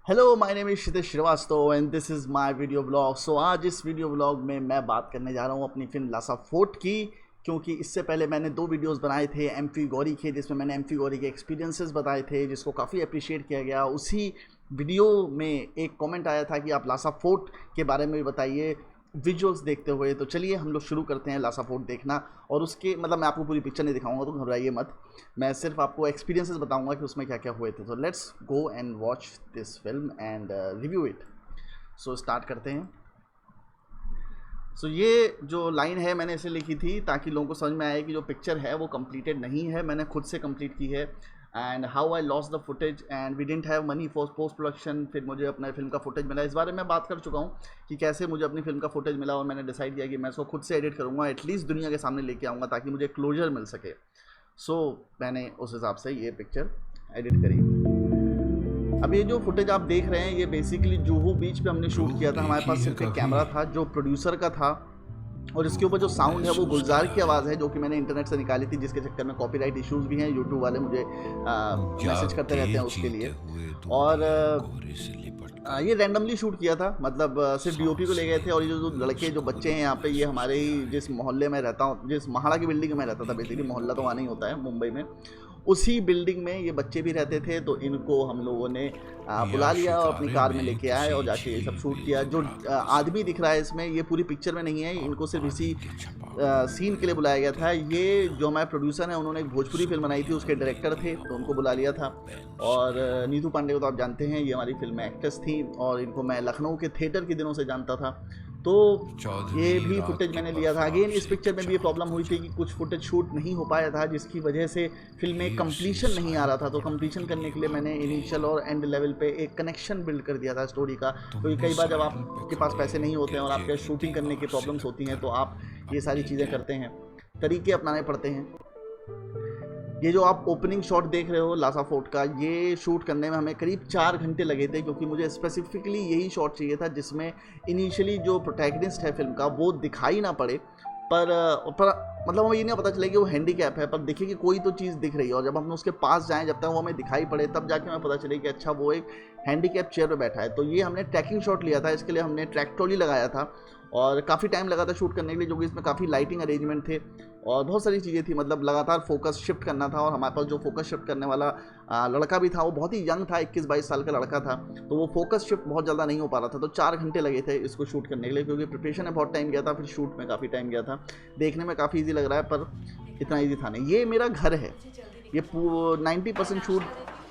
Hello my name is Kshitij Srivastava and this is my video blog. So आज इस video blog में मैं बात करने जा रहा हूँ अपनी फिल्म लासा फोर्ट की, क्योंकि इससे पहले मैंने दो वीडियोस बनाए थे एमफी गौरी के, जिसमें मैंने एमफी गौरी के एक्सपीरियंसेस बताए थे, जिसको काफ़ी अप्रिशिएट किया गया। उसी वीडियो में एक कमेंट आया था कि आप लासा फोर्ट के बारे में भी बताइए विजुअल्स देखते हुए। तो चलिए हम लोग शुरू करते हैं लासा फोर्ट देखना। और उसके मतलब मैं आपको पूरी पिक्चर नहीं दिखाऊंगा, तो घबराइए मत, मैं सिर्फ आपको एक्सपीरियंसेस बताऊंगा कि उसमें क्या क्या हुए थे। तो let's go and watch this film and review it. So start करते हैं। सो ये जो लाइन है मैंने इसे लिखी थी ताकि लोगों को समझ में आए कि जो पिक्चर है वो कंप्लीटेड नहीं है, मैंने खुद से कंप्लीट की है। And how I lost the footage and we didn't have money for post production. फिर मुझे अपने फिल्म का फुटेज मिला, इस बारे में बात कर चुका हूँ कि कैसे मुझे अपनी फिल्म का फुटेज मिला, और मैंने डिसाइड किया कि मैं इसको खुद से एडिट करूँगा, एटलीस्ट दुनिया के सामने लेके आऊँगा ताकि मुझे क्लोजर मिल सके। सो मैंने उस हिसाब से ये पिक्चर एडिट करी। अब ये जो फुटेज आप देख रहे हैं ये बेसिकली जुहू बीच पे हमने शूट किया था। हमारे पास सिर्फ एक कैमरा था जो प्रोड्यूसर का था, और इसके ऊपर जो साउंड है वो गुलजार की आवाज़ है, जो कि मैंने इंटरनेट से निकाली थी, जिसके चक्कर में कॉपीराइट इश्यूज भी हैं। यूट्यूब वाले मुझे मैसेज करते रहते हैं उसके लिए। और ये रैंडमली शूट किया था, मतलब सिर्फ डीओपी को ले गए थे। और ये जो लड़के जो बच्चे हैं यहाँ पे, ये हमारे ही जिस मोहल्ले में रहता हूँ, जिस महाड़ा की बिल्डिंग में रहता था, बेसिकली मोहल्ला तो वहाँ नहीं होता है मुंबई में, उसी बिल्डिंग में ये बच्चे भी रहते थे। तो इनको हम लोगों ने बुला लिया और अपनी कार में लेके आए और जाके ये सब शूट किया। जो आदमी दिख रहा है इसमें, ये पूरी पिक्चर में नहीं है, इनको सिर्फ इसी सीन के लिए बुलाया गया था। ये जो हमारे प्रोड्यूसर हैं उन्होंने एक भोजपुरी फिल्म बनाई थी, उसके डायरेक्टर थे, तो उनको बुला लिया था। और नीतू पांडे को तो आप जानते हैं, ये हमारी फिल्म में एक्ट्रेस थी, और इनको मैं लखनऊ के थिएटर के दिनों से जानता था। तो ये भी फुटेज मैंने लिया था। अगेन इस पिक्चर में भी ये प्रॉब्लम हुई थी कि कुछ फुटेज शूट नहीं हो पाया था, जिसकी वजह से फिल्म में कंप्लीशन नहीं आ रहा था। तो कंप्लीशन करने के लिए मैंने इनिशियल और एंड लेवल पे एक कनेक्शन बिल्ड कर दिया था स्टोरी का। तो कई बार जब आपके पास पैसे नहीं होते हैं और आपके शूटिंग करने की प्रॉब्लम्स होती हैं, तो आप ये सारी चीज़ें करते हैं, तरीके अपनाने पड़ते हैं। ये जो आप ओपनिंग शॉट देख रहे हो लासा फोर्ट का, ये शूट करने में हमें करीब 4 घंटे लगे थे, क्योंकि मुझे स्पेसिफिकली यही शॉट चाहिए था जिसमें इनिशियली जो प्रोटैगनिस्ट है फिल्म का वो दिखाई ना पड़े, पर मतलब हमें ये नहीं पता चले कि वो हैंडीकैप है, पर दिखे कि कोई तो चीज़ दिख रही है। और जब हम उसके पास जाएं, जब तक वो हमें दिखाई पड़े, तब जाके हमें पता चले कि अच्छा वो एक हैंडीकैप चेयर पे बैठा है। तो ये हमने ट्रैकिंग शॉट लिया था, इसके लिए हमने ट्रैक ट्रॉली लगाया था, और काफ़ी टाइम लगा था शूट करने के लिए, जो कि इसमें काफ़ी लाइटिंग अरेंजमेंट थे और बहुत सारी चीज़ें थी। मतलब लगातार फोकस शिफ्ट करना था, और हमारे पास जो फोकस शिफ्ट करने वाला लड़का भी था वो बहुत ही यंग था, 21-22 साल का लड़का था, तो वो फोकस शिफ्ट बहुत ज़्यादा नहीं हो पा रहा था। तो 4 घंटे लगे थे इसको शूट करने के लिए, क्योंकि प्रिपरेशन में बहुत टाइम गया था, फिर शूट में काफ़ी टाइम गया था। देखने में काफ़ी ईजी लग रहा है, पर इतना ईजी था नहीं। ये मेरा घर है, ये 90% शूट,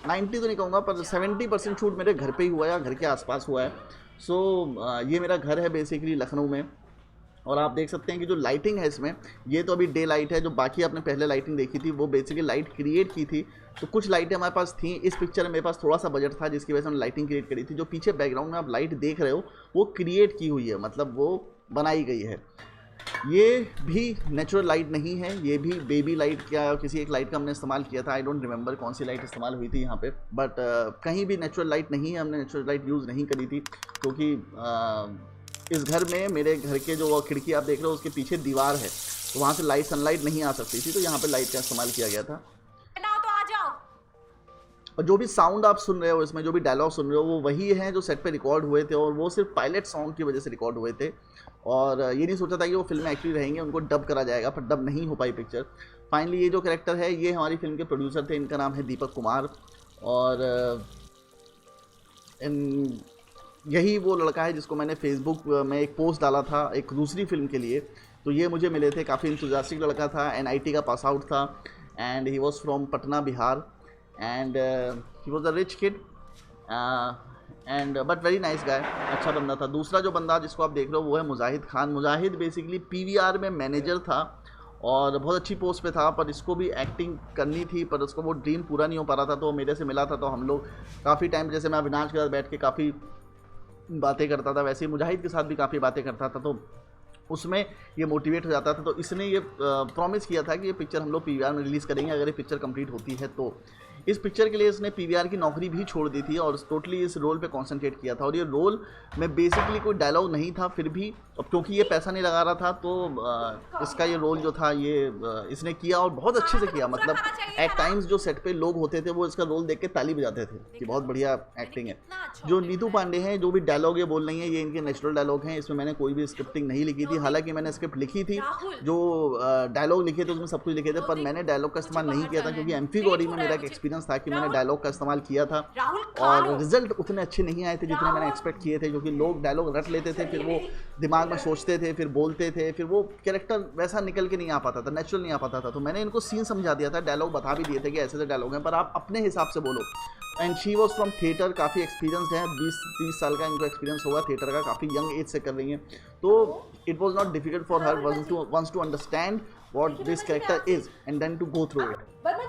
90 तो नहीं कहूँगा, पर 70% शूट मेरे घर पे ही हुआ है या घर के आसपास हुआ है। सो ये मेरा घर है बेसिकली लखनऊ में। और आप देख सकते हैं कि जो लाइटिंग है इसमें, ये तो अभी डे लाइट है, जो बाकी आपने पहले लाइटिंग देखी थी वो बेसिकली लाइट क्रिएट की थी। तो कुछ लाइटें हमारे पास थी। इस पिक्चर में मेरे पास थोड़ा सा बजट था, जिसकी वजह से हमने लाइटिंग क्रिएट करी थी। जो पीछे बैकग्राउंड में आप लाइट देख रहे हो वो क्रिएट की हुई है, मतलब वो बनाई गई है। ये भी नेचुरल लाइट नहीं है, ये भी बेबी लाइट क्या किसी एक लाइट का हमने इस्तेमाल किया था। आई डोंट रिमेंबर कौन सी लाइट इस्तेमाल हुई थी यहाँ पे, बट कहीं भी नेचुरल लाइट नहीं है, हमने नेचुरल लाइट यूज़ नहीं करी थी, क्योंकि इस घर में, मेरे घर के जो खिड़की आप देख रहे हो उसके पीछे दीवार है, तो वहाँ से सनलाइट नहीं आ सकती थी, तो यहाँ पे लाइट का इस्तेमाल किया गया था। तो आ जाओ। और जो भी साउंड आप सुन रहे हो इसमें, जो भी डायलॉग सुन रहे हो, वो वही हैं जो सेट पे रिकॉर्ड हुए थे, और वो सिर्फ पायलट साउंड की वजह से रिकॉर्ड हुए थे। और ये नहीं सोचा था कि वो फिल्म में एक्चुअली रहेंगे, उनको डब करा जाएगा, पर डब नहीं हो पाई पिक्चर। फाइनली ये जो कैरेक्टर है, ये हमारी फिल्म के प्रोड्यूसर थे, इनका नाम है दीपक कुमार। और यही वो लड़का है जिसको मैंने फेसबुक में एक पोस्ट डाला था एक दूसरी फिल्म के लिए। तो ये मुझे मिले थे, काफ़ी इंथुजियास्टिक लड़का था, एनआईटी का पास आउट था, and he was from Patna Bihar, and he was a rich kid, and but very nice guy, अच्छा बंदा था। दूसरा जो बंदा जिसको आप देख रहे हो वो है मुजाहिद खान। मुजाहिद बेसिकली पीवीआर में मैनेजर था और बहुत अच्छी पोस्ट पे था, पर इसको भी एक्टिंग करनी थी, पर उसको वो ड्रीम पूरा नहीं हो पा रहा था। तो मेरे से मिला था, तो हम लोग काफ़ी टाइम, जैसे मैं अविनाश के साथ बैठ के काफ़ी बातें करता था, वैसे ही मुजाहिद के साथ भी काफ़ी बातें करता था। तो उसमें ये मोटिवेट हो जाता था। तो इसने ये प्रॉमिस किया था कि ये पिक्चर हम लोग पीवीआर में रिलीज़ करेंगे अगर ये पिक्चर कंप्लीट होती है तो। इस पिक्चर के लिए इसने पीवीआर की नौकरी भी छोड़ दी थी और टोटली इस रोल पे कंसंट्रेट किया था। और ये रोल में बेसिकली कोई डायलॉग नहीं था, फिर भी अब क्योंकि ये पैसा नहीं लगा रहा था तो इसका ये रोल जो था ये इसने किया और बहुत अच्छे से किया। मतलब एट टाइम्स जो सेट पे लोग होते थे वो इसका रोल देख के ताली बजाते थे कि बहुत बढ़िया एक्टिंग है। जो नीतू पांडे हैं, जो भी डायलॉग ये बोल रही हैं, ये इनके नेचुरल डायलॉग हैं, इसमें मैंने कोई भी स्क्रिप्टिंग नहीं लिखी थी। हालांकि मैंने स्क्रिप्ट लिखी थी, जो डायलॉग लिखे थे उसमें सब कुछ लिखे थे, पर मैंने डायलॉग का इस्तेमाल नहीं किया था क्योंकि एमफी गौरी में मेरा एक एक्सपीरियंस था कि मैंने डायलॉग का इस्तेमाल किया था और रिजल्ट उतने अच्छे नहीं आए थे जितने मैंने एक्सपेक्ट किए थे। क्योंकि लोग डायलॉग रट लेते थे, फिर वो दिमाग में सोचते थे, फिर बोलते थे, फिर वो कैरेक्टर वैसा निकल के नहीं आ पाता था, नेचुरल नहीं आ पाता था। तो मैंने इनको सीन समझा दिया था, डायलॉग बता भी दिए थे कि ऐसे ऐसे डायलॉग हैं, पर आप अपने हिसाब से बोलो। And she was from theatre, काफ़ी एक्सपीरियंसड है, 20-30 साल का इनको एक्सपीरियंस होगा थिएटर का, काफ़ी यंग एज से कर रही हैं। तो it was not difficult for her once to understand what this character is and then to go through it.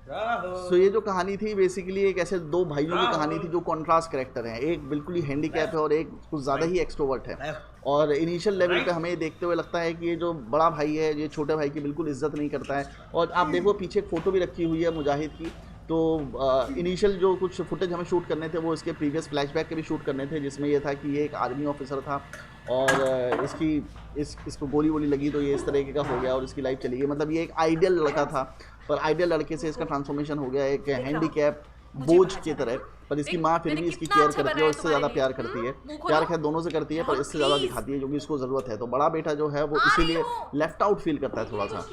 So ये जो कहानी थी बेसिकली एक ऐसे दो भाइयों की कहानी थी जो कॉन्ट्रास्ट कैरेक्टर हैं। एक बिल्कुल ही हैंडीकैप है और एक कुछ ज़्यादा ही एक्सट्रोवर्ट है। और इनिशियल लेवल पे हमें देखते हुए लगता है कि ये जो बड़ा भाई है ये छोटे भाई की बिल्कुल इज्जत नहीं करता है। और आप देखो पीछे एक फ़ोटो भी रखी हुई है मुजाहिद की। तो इनिशियल जो कुछ फुटेज हमें शूट करने थे वो इसके प्रीवियस फ्लैशबैक के भी शूट करने थे, जिसमें ये था कि ये एक आर्मी ऑफिसर था और इसको गोली वोली लगी तो ये इस तरीके का हो गया और इसकी लाइफ चली गई। मतलब ये एक आइडियल लड़का था, पर आइडियल लड़के से इसका ट्रांसफॉर्मेशन हो गया एक हैंडीकैप बोझ की तरह। पर इसकी माँ फिर भी इसकी केयर करती है और इससे ज़्यादा प्यार करती है। प्यार खैर दोनों से करती है पर इससे ज़्यादा दिखाती है क्योंकि इसको ज़रूरत है। तो बड़ा बेटा जो है वो इसीलिए लेफ्ट आउट फील करता है थोड़ा सा।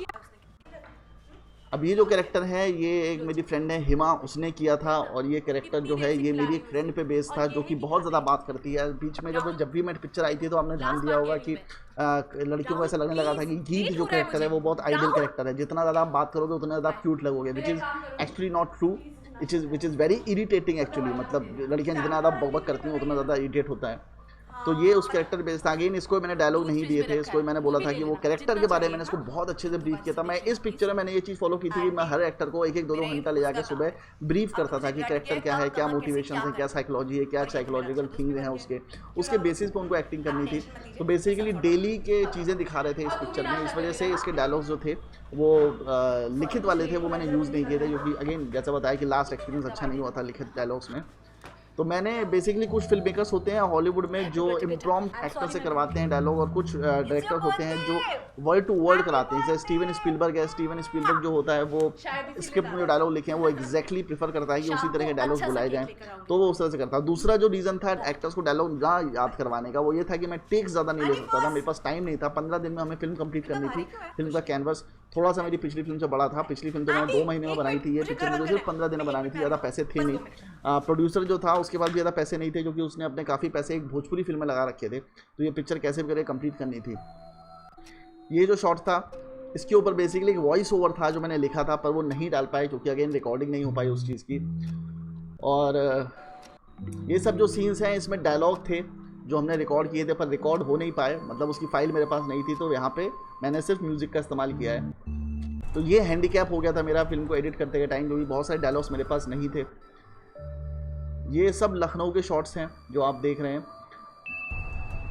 अब ये जो कैरेक्टर है ये एक मेरी फ्रेंड है हिमा, उसने किया था। और ये कैरेक्टर जो है ये मेरी एक फ्रेंड पे बेस्ड था जो कि बहुत ज़्यादा बात करती है। बीच में जब भी मैं पिक्चर आई थी तो आपने ध्यान दिया होगा कि लड़कियों को ऐसा लगने लगा था कि गीत जो कैरेक्टर है वो बहुत आइडियल कैरेक्टर है। जितना ज़्यादा आप बात करोगे उतना ज़्यादा क्यूट लगोगे, which is actually not true, which is very irritating actually. मतलब लड़कियाँ जितना ज़्यादा बकबक करती हैं उतना ज़्यादा इरीटेट होता है। तो ये उस कैरेक्टर बेस्ड था। अगेन इसको मैंने डायलॉग नहीं दिए थे, इसको मैंने बोला था कि वो कैरेक्टर के बारे में मैंने इसको बहुत अच्छे से ब्रीफ किया था। मैं इस पिक्चर में मैंने ये चीज़ फॉलो की थी कि मैं हर एक्टर को 1-1, 2-2 घंटा ले जाकर सुबह ब्रीफ करता था कि कैरेक्टर क्या है, क्या मोटिवेशन है, क्या साइकोलॉजी है, क्या साइकोलॉजिकल थिंग्स हैं, उसके बेसिस पे उनको एक्टिंग करनी थी। तो बेसिकली डेली के चीज़ें दिखा रहे थे इस पिक्चर में, इस वजह से इसके डायलॉग्स जो थे वो लिखित वाले थे, वो मैंने यूज़ नहीं किए थे क्योंकि अगेन जैसा बताया कि लास्ट एक्सपीरियंस अच्छा नहीं हुआ था लिखित डायलॉग्स में। तो मैंने बेसिकली कुछ फिल्म मेकर्स होते हैं हॉलीवुड में जो इम्प्रॉम्प्ट एक्टर से करवाते हैं डायलॉग, और कुछ डायरेक्टर्स होते हैं जो वर्ड टू वर्ड कराते हैं। जैसे स्टीवन स्पीलबर्ग है, स्टीवन स्पीलबर्ग जो होता है वो स्क्रिप्ट में जो डायलॉग लिखे हैं वो एग्जैक्टली प्रीफर करता है कि उसी तरह के डायलॉग्स बुलाए जाएँ, तो वो उस तरह से करता है। दूसरा जो रीज़न था एक्टर्स को डायलॉग ना याद करवाने का वो ये था कि मैं टेक्स ज़्यादा नहीं ले सकता था, मेरे पास टाइम नहीं था। 15 दिन में हमें फिल्म कंप्लीट करनी थी। फिल्म का कैनवस थोड़ा सा मेरी पिछली फिल्म से बड़ा था। पिछली फिल्म तो मैंने 2 महीने में बनाई थी, ये पिक्चर मुझे सिर्फ 15 दिन में बनानी थी, ज़्यादा पैसे थे नहीं। प्रोड्यूसर जो था उसके पास भी ज़्यादा पैसे नहीं थे क्योंकि उसने अपने काफ़ी पैसे एक भोजपुरी फिल्म में लगा रखे थे। तो ये पिक्चर कैसे भी करके कंप्लीट करनी थी। ये जो शॉट था इसके ऊपर बेसिकली एक वॉइस ओवर था जो मैंने लिखा था, पर वो नहीं डाल पाए क्योंकि अगेन रिकॉर्डिंग नहीं हो पाई उस चीज़ की। और ये सब जो सीन्स हैं इसमें डायलॉग थे जो हमने रिकॉर्ड किए थे पर रिकॉर्ड हो नहीं पाए, मतलब उसकी फ़ाइल मेरे पास नहीं थी। तो यहाँ पे मैंने सिर्फ म्यूज़िक का इस्तेमाल किया है। तो ये हैंडीकैप हो गया था मेरा फिल्म को एडिट करते के टाइम, क्योंकि बहुत सारे डायलॉग्स मेरे पास नहीं थे। ये सब लखनऊ के शॉट्स हैं जो आप देख रहे हैं।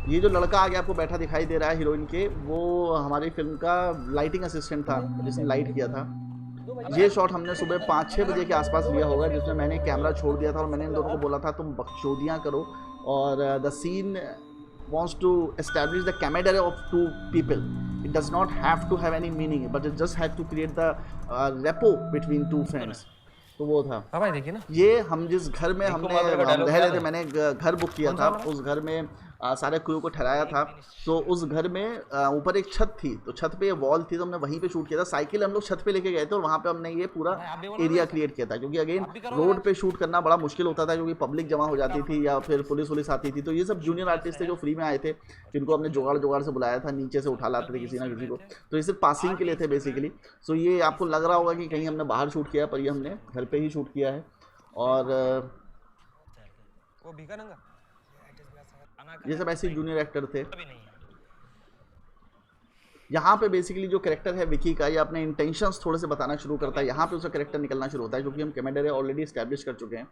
ये जो लड़का आगे आपको बैठा दिखाई दे रहा है हीरोइन के, वो हमारी फिल्म का लाइटिंग असिस्टेंट था जिसने लाइट किया था। ये शॉट हमने सुबह 5-6 बजे के आसपास लिया होगा, जिसमें मैंने कैमरा छोड़ दिया था और मैंने इन दोनों को बोला था तुम बकचोदियाँ करो और the scene wants to establish the camaraderie of two people. It does not have to have any meaning, but it just has to create the rapport between two friends. तो वो था। हाँ भाई देखिए ना, ये हम जिस घर में हम रह रहे थे, मैंने घर बुक किया था, उस घर में सारे क्रू को ठहराया था। तो उस घर में ऊपर एक छत थी, तो छत पे वॉल थी, तो हमने वहीं पे शूट किया था। साइकिल हम लोग छत पे लेके गए थे और वहाँ पे हमने ये पूरा एरिया क्रिएट किया था, क्योंकि अगेन रोड पे शूट करना बड़ा मुश्किल होता था क्योंकि पब्लिक जमा हो जाती थी या फिर पुलिस आती थी। तो ये सब जूनियर आर्टिस्ट थे जो फ्री में आए थे, जिनको हमने जुगाड़ से बुलाया था, नीचे से उठा लाते थे किसी ना किसी को। तो ये सिर्फ पासिंग के लिए थे बेसिकली। सो ये आपको लग रहा होगा कि कहीं हमने बाहर शूट किया, पर ये हमने घर पे ही शूट किया है। और ये सब ऐसे जूनियर एक्टर थे। यहाँ पे बेसिकली जो कैरेक्टर है विकी का, ये अपने इंटेंशंस थोड़े से बताना शुरू करता है। यहाँ पे उसका कैरेक्टर निकलना शुरू होता है क्योंकि हम कैमेडरे ऑलरेडी इस्टेब्लिश कर चुके हैं।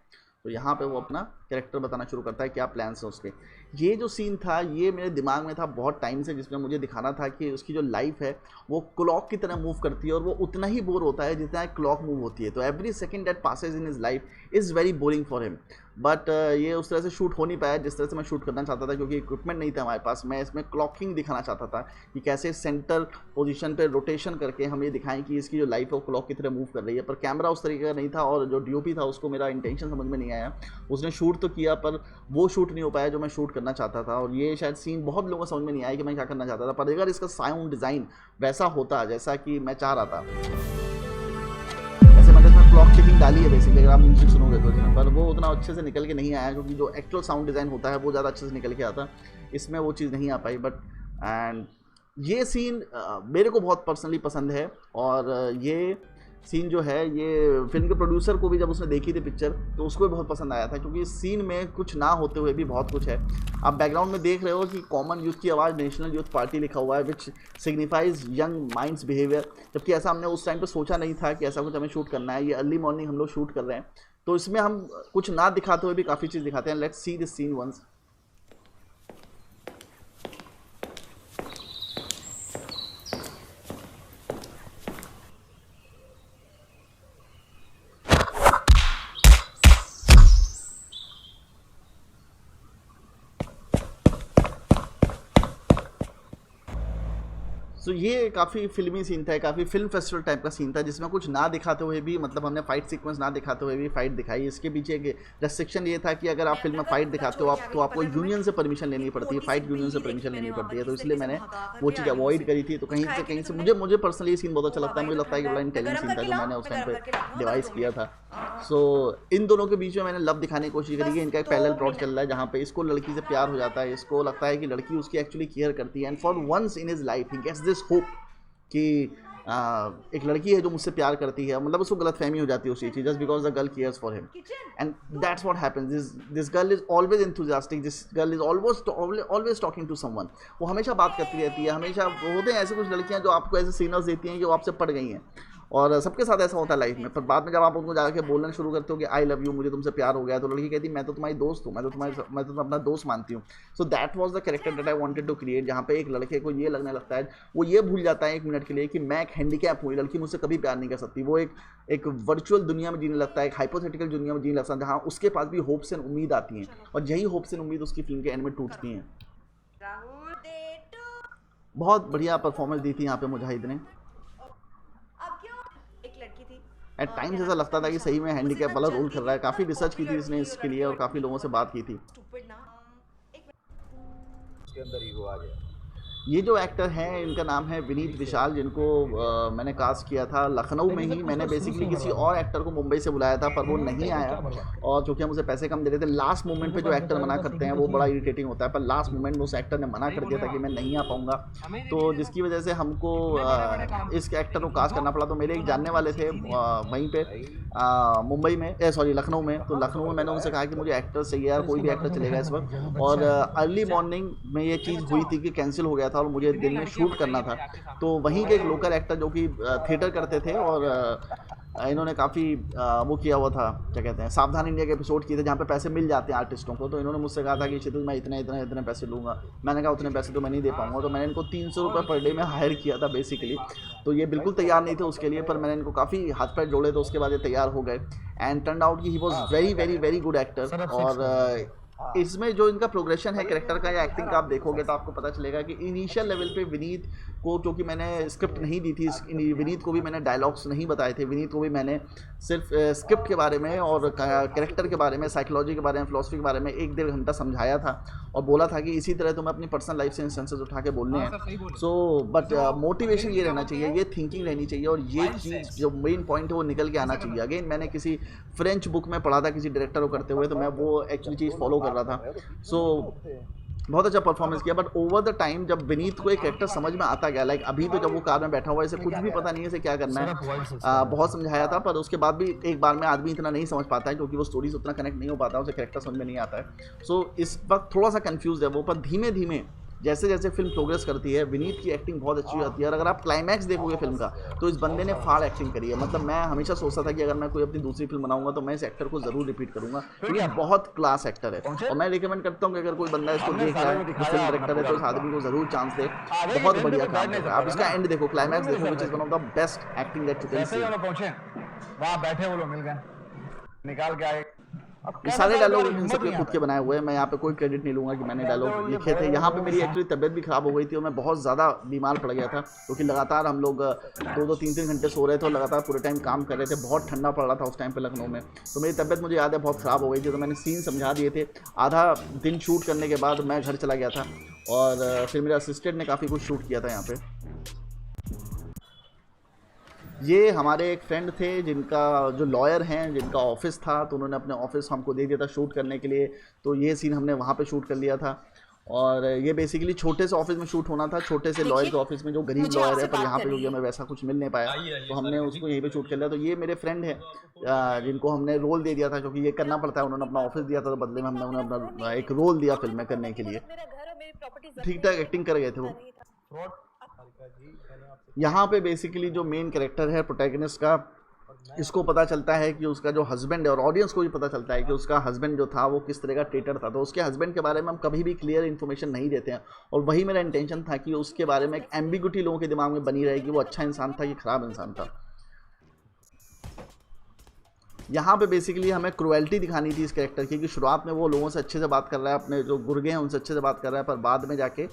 तो यहाँ पे वो अपना कैरेक्टर बताना शुरू करता है क्या प्लान्स हैं उसके। ये जो सीन था ये मेरे दिमाग में था बहुत टाइम से, जिसमें मुझे दिखाना था कि उसकी जो लाइफ है वो क्लॉक की तरह मूव करती है और वो उतना ही बोर होता है जितना क्लॉक मूव होती है। तो every second that passes in his life is very boring for him. But ये उस तरह से शूट हो नहीं पाया जिस तरह से मैं शूट करना चाहता था, क्योंकि इक्विपमेंट नहीं था हमारे पास। मैं इसमें क्लॉकिंग दिखाना चाहता था कि कैसे सेंटर पोजीशन पे रोटेशन करके हम ये दिखाएं कि इसकी जो लाइफ है वो क्लॉक की तरह मूव कर रही है। पर कैमरा उस तरीके का नहीं था और जो डीओपी था उसको मेरा इंटेंशन समझ में नहीं आया। उसने शूट तो किया पर वो शूट नहीं हो पाया जो मैं शूट करना चाहता था। और ये शायद सीन बहुत लोगों को समझ में नहीं आया कि मैं क्या करना चाहता था। पर अगर इसका साउंड डिज़ाइन वैसा होता जैसा कि मैं चाह रहा था, क्लॉक टिकिंग डाली है बेसिकली अगर आप म्यूजिक सुनोगे तो, पर वो उतना अच्छे से निकल के नहीं आया, क्योंकि जो एक्चुअल साउंड डिज़ाइन होता है वो ज़्यादा अच्छे से निकल के आता। इसमें वो चीज़ नहीं आ पाई। बट एंड ये सीन मेरे को बहुत पर्सनली पसंद है। और ये सीन जो है ये फिल्म के प्रोड्यूसर को भी जब उसने देखी थी पिक्चर तो उसको भी बहुत पसंद आया था, क्योंकि इस सीन में कुछ ना होते हुए भी बहुत कुछ है। आप बैकग्राउंड में देख रहे हो कि कॉमन यूथ की आवाज़ नेशनल यूथ पार्टी लिखा हुआ है, विच सिग्निफाइज यंग माइंड्स बिहेवियर। जबकि ऐसा हमने उस टाइम पे सोचा नहीं था कि ऐसा कुछ हमें शूट करना है। ये अर्ली मॉर्निंग हम लोग शूट कर रहे हैं, तो इसमें हम कुछ ना दिखाते हुए भी काफ़ी चीज़ दिखाते हैं। Let's see this scene once. So ये काफ़ी फिल्मी सीन था, काफ़ी फिल्म फेस्टिवल टाइप का सीन था, जिसमें कुछ ना दिखाते हुए भी, मतलब हमने फाइट सीक्वेंस ना दिखाते हुए भी फाइट दिखाई। इसके पीछे एक रेस्ट्रिक्शन ये था कि अगर आप फिल्म में फाइट दिखाते हो तो आपको यूनियन से परमिशन लेनी पड़ती है, फाइट यूनियन से परमिशन लेनी पड़ती है। तो इसलिए मैंने वो चीज़ अवॉइड करी थी। तो कहीं से मुझे पर्सनली ये सीन बहुत अच्छा लगता है। मुझे लगता है कि बड़ा इंटेलिजेंट सीन था जो मैंने उस टाइम पर डिवाइस किया था। सो इन दोनों के बीच में मैंने लव दिखाने की कोशिश करी है। इनका एक पैरेलल प्लॉट चल रहा है जहाँ पे इसको लड़की से प्यार हो जाता है, इसको लगता है कि लड़की उसकी एक्चुअली केयर करती है। And for once in his life he gets this hope कि एक लड़की है जो मुझसे प्यार करती है। मतलब उसको गलतफहमी हो जाती है उसी चीज़, just because the girl cares for him. And that's what happens. This girl is always enthusiastic, this girl is always talking to someone. वो हमेशा बात करती रहती है। हमेशा होते हैं ऐसे कुछ लड़कियां जो आपको ऐसे सिग्नल्स देती हैं कि वो आपसे पड़ गई हैं, और सबके साथ ऐसा होता है लाइफ में। पर बाद में जब आप उनको जाकर बोलना शुरू करते हो कि आई लव यू, मुझे तुमसे प्यार हो गया, तो लड़की कहती है मैं तो तुम्हारी दोस्त हूँ, मैं तो तुम्हें अपना दोस्त मानती हूँ। So that was the character that I wanted to create, जहाँ पे एक लड़के को ये लगने लगता है, वो ये भूल जाता है एक मिनट के लिए कि मैं एक हैंडीकैप हूँ, लड़की मुझसे कभी प्यार नहीं कर सकती। वो एक वर्चुअल दुनिया में जीने लगता है, एक हाइपोथेटिकल दुनिया में जीने लगता है, जहाँ उसके पास भी होप्स एंड उम्मीद आती हैं, और यही होप्स एंड उम्मीद उसकी फिल्म के एंड में टूटती हैं। बहुत बढ़िया परफॉर्मेंस दी थी यहाँ पे मुजाहिद ने। एट टाइम्स ऐसा लगता था कि सही में हैंडीकैप वाला रोल कर रहा है। काफ़ी रिसर्च की थी इसने इसके लिए और काफ़ी लोगों से बात की थी। उसके अंदर ईगो आ गया। ये जो एक्टर हैं इनका नाम है विनीत विशाल, जिनको मैंने कास्ट किया था लखनऊ में ही। मैंने बेसिकली किसी और एक्टर को मुंबई से बुलाया था पर वो नहीं आया, और चूँकि हम उसे पैसे कम दे रहे थे। लास्ट मोमेंट पे जो एक्टर मना करते हैं वो बड़ा इरिटेटिंग होता है, पर लास्ट मोमेंट में उस एक्टर ने मना कर दिया था कि मैं नहीं आ पाऊँगा, तो जिसकी वजह से हमको इस एक्टर को कास्ट करना पड़ा। तो मेरे एक जानने वाले थे वहीं पर मुंबई में, सॉरी लखनऊ में। तो लखनऊ में मैंने उनसे कहा कि मुझे एक्टर चाहिए यार, कोई भी एक्टर चलेगा इस वक्त। और अर्ली मॉर्निंग में ये चीज़ हुई थी कि कैंसिल हो गया था और मुझे दिन में शूट करना था। तो वहीं के एक लोकल एक्टर जो कि थिएटर करते थे, और इन्होंने काफ़ी वो किया हुआ था, क्या कहते हैं, सावधान इंडिया के एपिसोड किए थे जहाँ पे पैसे मिल जाते हैं आर्टिस्टों को। तो इन्होंने मुझसे कहा था कि क्षितिज मैं इतने पैसे लूँगा। मैंने कहा उतने पैसे तो मैं नहीं दे पाऊँगा। तो मैंने इनको 300 रुपये पर डे में हायर किया था बेसिकली। तो ये बिल्कुल तैयार नहीं थे उसके लिए, पर मैंने इनको काफ़ी हाथ पैर जोड़े, तो उसके बाद ये तैयार हो गए। एंड टर्न आउट कि he was very very very good actor. और इसमें जो इनका प्रोग्रेशन है कैरेक्टर का या एक्टिंग का, आप देखोगे तो आपको पता चलेगा कि इनिशियल लेवल पे विनीत को, क्योंकि मैंने स्क्रिप्ट नहीं दी थी, विनीत को भी मैंने डायलॉग्स नहीं बताए थे। विनीत को भी मैंने सिर्फ स्क्रिप्ट के बारे में और कैरेक्टर के बारे में, साइकोलॉजी के बारे में, फिलॉसफी के बारे में 1-1.5 घंटा समझाया था, और बोला था कि इसी तरह तुम्हें अपनी पर्सनल लाइफ से इंस्टेंसेस उठा के बोलने हैं। सो बट मोटिवेशन ये रहना चाहिए, ये थिंकिंग रहनी चाहिए, और ये चीज़ जो मेन पॉइंट है वो निकल के आना चाहिए। अगेन मैंने किसी फ्रेंच बुक में पढ़ा था किसी डायरेक्टर को करते हुए, तो मैं वो एक्चुअली चीज़ फॉलो कर रहा था। सो बहुत अच्छा परफॉर्मेंस किया। बट ओवर द टाइम जब विनीत को एक कैरेक्टर समझ में आता गया, लाइक अभी तो जब वो कार में बैठा हुआ है, इसे कुछ भी पता नहीं है इसे क्या करना है, बहुत समझाया था, पर उसके बाद भी एक बार में आदमी इतना नहीं समझ पाता है, क्योंकि वो स्टोरी से उतना कनेक्ट नहीं हो पाता, उसे कैरेक्टर समझ में नहीं आता है। सो इस वक्त थोड़ा सा कन्फ्यूज है वो, पर धीमे धीमे जैसे जैसे फिल्म प्रोग्रेस करती है विनीत की एक्टिंग बहुत अच्छी होती है, और अगर आप क्लाइमैक्स देखोगे फिल्म का तो इस बंदे ने फाड़ एक्टिंग करी है। मतलब मैं हमेशा सोचता था कि अगर मैं कोई अपनी दूसरी फिल्म बनाऊंगा तो मैं इस एक्टर को ज़रूर रिपीट करूंगा, क्योंकि बहुत क्लास एक्टर है। और मैं रिकमेंड करता हूँ कि अगर कोई बंदा इसको देख रहा है, जो फिल्म डायरेक्टर है, तो इस आदमी को ज़रूर चांस दे। बहुत बढ़िया काम कर रहा है। आप इसका एंड देखो, क्लाइमैक्स देखो, which is one of the best acting that you can see. वहाँ बैठे वो लोग मिल गए, निकाल के आए। ये सारे डायलॉग इन सबके खुद के बनाए हुए हैं। मैं यहाँ पे कोई क्रेडिट नहीं लूँगा कि मैंने डायलॉग लिखे थे। यहाँ पे मेरी एक्चुअली तबीयत भी ख़राब हो गई थी और मैं बहुत ज़्यादा बीमार पड़ गया था, क्योंकि लगातार हम लोग 2-2, 3-3 घंटे सो रहे थे और लगातार पूरे टाइम काम कर रहे थे। बहुत ठंडा पड़ रहा था उस टाइम पे लखनऊ में, तो मेरी तबीयत मुझे याद है बहुत ख़राब हो गई थी। तो मैंने सीन समझा दिए थे। आधा दिन शूट करने के बाद मैं घर चला गया था, और फिर मेरे असिस्टेंट ने काफ़ी कुछ शूट किया था यहाँ पर। ये हमारे एक फ्रेंड थे जिनका जो लॉयर हैं, जिनका ऑफिस था, तो उन्होंने अपने ऑफिस हमको दे दिया था शूट करने के लिए। तो ये सीन हमने वहाँ पे शूट कर लिया था। और ये बेसिकली छोटे से ऑफिस में शूट होना था, छोटे से लॉयर के ऑफिस में, जो गरीब लॉयर है, पर यहाँ पे क्योंकि हमें वैसा कुछ मिल नहीं पाया तो हमने उसको यहीं पे शूट कर लिया। तो ये मेरे फ्रेंड हैं जिनको हमने रोल दे दिया था, क्योंकि ये करना पड़ता है। उन्होंने अपना ऑफिस दिया था, तो बदले में हमने उन्हें अपना एक रोल दिया फिल्म में करने के लिए। ठीक ठाक एक्टिंग कर गए थे वो। यहाँ पे बेसिकली जो मेन कैरेक्टर है प्रोटैगनिस्ट का, इसको पता चलता है कि उसका जो हस्बैंड है, और ऑडियंस को भी पता चलता है कि उसका हस्बैंड जो था वो किस तरह का ट्रेटर था। तो उसके हस्बैंड के बारे में हम कभी भी क्लियर इन्फॉर्मेशन नहीं देते हैं, और वही मेरा इंटेंशन था कि उसके बारे में एक एम्बिग्यूटी लोगों के दिमाग में बनी रहे कि वो अच्छा इंसान था कि ख़राब इंसान था। यहाँ पे बेसिकली हमें क्रुएल्टी दिखानी थी इस कैरेक्टर की, कि शुरुआत में वो लोगों से अच्छे से बात कर रहा है, अपने जो गुर्गे हैं उनसे अच्छे से बात कर रहा है, पर बाद में जाके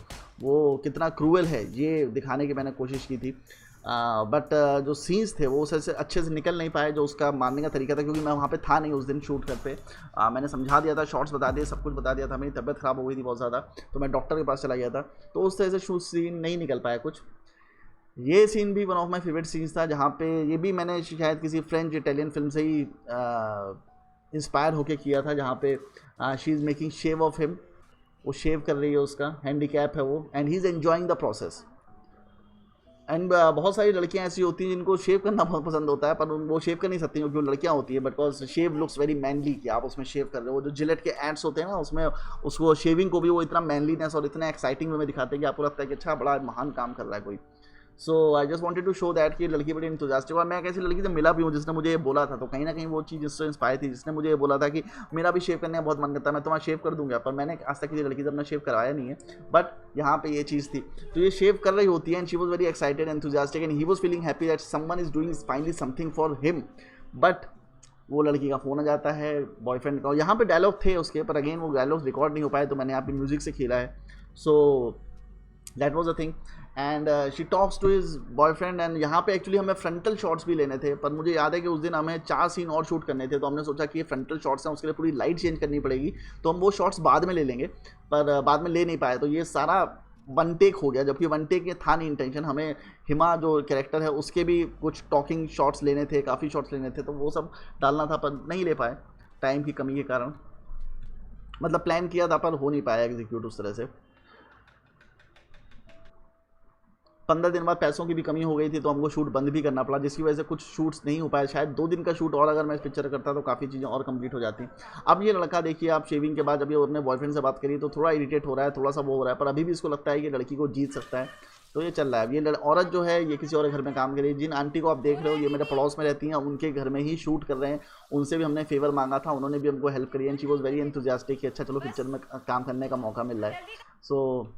वो कितना क्रूअल है ये दिखाने की मैंने कोशिश की थी। बट जो सीन्स थे वो उसे अच्छे से निकल नहीं पाए, जो उसका मारने का तरीका था, क्योंकि मैं वहाँ पे था नहीं उस दिन शूट करते। मैंने समझा दिया था, शॉर्ट्स बता दिए, सब कुछ बता दिया था। मेरी तबीयत ख़राब हो गई थी बहुत ज़्यादा, तो मैं डॉक्टर के पास चला गया था, तो उस तरह से शूट सीन नहीं निकल पाया कुछ। ये सीन भी one of my favourite scenes था, जहाँ पे ये भी मैंने शायद किसी फ्रेंच इटालियन फिल्म से ही इंस्पायर होके किया था, जहाँ पे she is making shave of him. वो शेव कर रही है, उसका हैंडीकैप है वो, and he is enjoying the process. And बहुत सारी लड़कियां ऐसी होती हैं जिनको शेव करना बहुत पसंद होता है, पर वो शेव कर नहीं सकती क्योंकि वो लड़कियां होती है, because shave looks very manly, कि आप उसमें शेव कर रहे हो। वो जो जिलेट के एड्स होते हैं ना, उसमें उसको शेविंग को भी वो इतना मैनलीनेस और इतना एक्साइटिंग वे में दिखाते हैं कि आपको लगता है कि अच्छा बड़ा महान काम कर रहा है कोई। So I just wanted to show that कि लड़की बड़ी इंथुजियास्टिक। और मैं एक ऐसी लड़की से मिला भी हूँ जिसने मुझे ये बोला था, तो कहीं ना कहीं वो चीज़ जिससे इंस्पायर थी, जिसने मुझे ये बोला था कि मेरा भी शेव करने का बहुत मन करता है, मैं तुम्हारा शेव कर दूंगा। पर मैंने आज तक किसी लड़की से अपना शेव करवाया नहीं है, बट यहाँ पे ये चीज़ थी। तो ये शेव कर रही होती है, and she was very excited, enthusiastic, and he was feeling happy that someone is doing finally something for him. But वो लड़की का फ़ोन आ जाता है बॉयफ्रेंड का, और यहाँ पे डायलॉग थे उसके, पर अगेन वो डायलॉग रिकॉर्ड नहीं हो पाए, तो मैंने यहाँ पे म्यूजिक से खेला है। So that was a thing, and she talks to his boyfriend. And यहाँ पे एक्चुअली हमें फ्रंटल शॉट्स भी लेने थे, पर मुझे याद है कि उस दिन हमें 4 सीन और शूट करने थे, तो हमने सोचा कि ये फ्रंटल शॉट्स हैं, उसके लिए पूरी लाइट चेंज करनी पड़ेगी, तो हम वो शॉट्स बाद में ले लेंगे, पर बाद में ले नहीं पाए। तो ये सारा वन टेक हो गया, जबकि वन टेक ये था नहीं इंटेंशन। हमें हिमा जो कैरेक्टर है उसके भी कुछ टॉकिंग शॉट्स लेने थे, काफ़ी शॉट्स लेने थे, तो वो सब डालना था, पर नहीं ले पाए टाइम की कमी के कारण। मतलब प्लान किया था पर हो नहीं पाया एग्जीक्यूट उस तरह से। 15 दिन बाद पैसों की भी कमी हो गई थी, तो हमको शूट बंद भी करना पड़ा, जिसकी वजह से कुछ शूट्स नहीं हो पाए। शायद 2 दिन का शूट और अगर मैं इस पिक्चर करता तो काफ़ी चीज़ें और कंप्लीट हो जाती। अब ये लड़का देखिए, आप शेविंग के बाद अभी अपने बॉयफ्रेंड से बात करिए तो थोड़ा इरिटेट हो रहा है, थोड़ा सा वो हो रहा है, पर अभी भी इसको लगता है कि लड़की को जीत सकता है, तो ये चल रहा है। ये औरत जो है ये किसी और घर में काम कर रही है। जिन आंटी को आप देख रहे हो ये मेरे पड़ोस में रहती हैं, उनके घर में ही शूट कर रहे हैं। उनसे भी हमने फेवर मांगा था, उन्होंने भी हमको हेल्प करी, and she was very enthusiastic कि अच्छा चलो पिक्चर में काम करने का मौका मिल रहा है। सो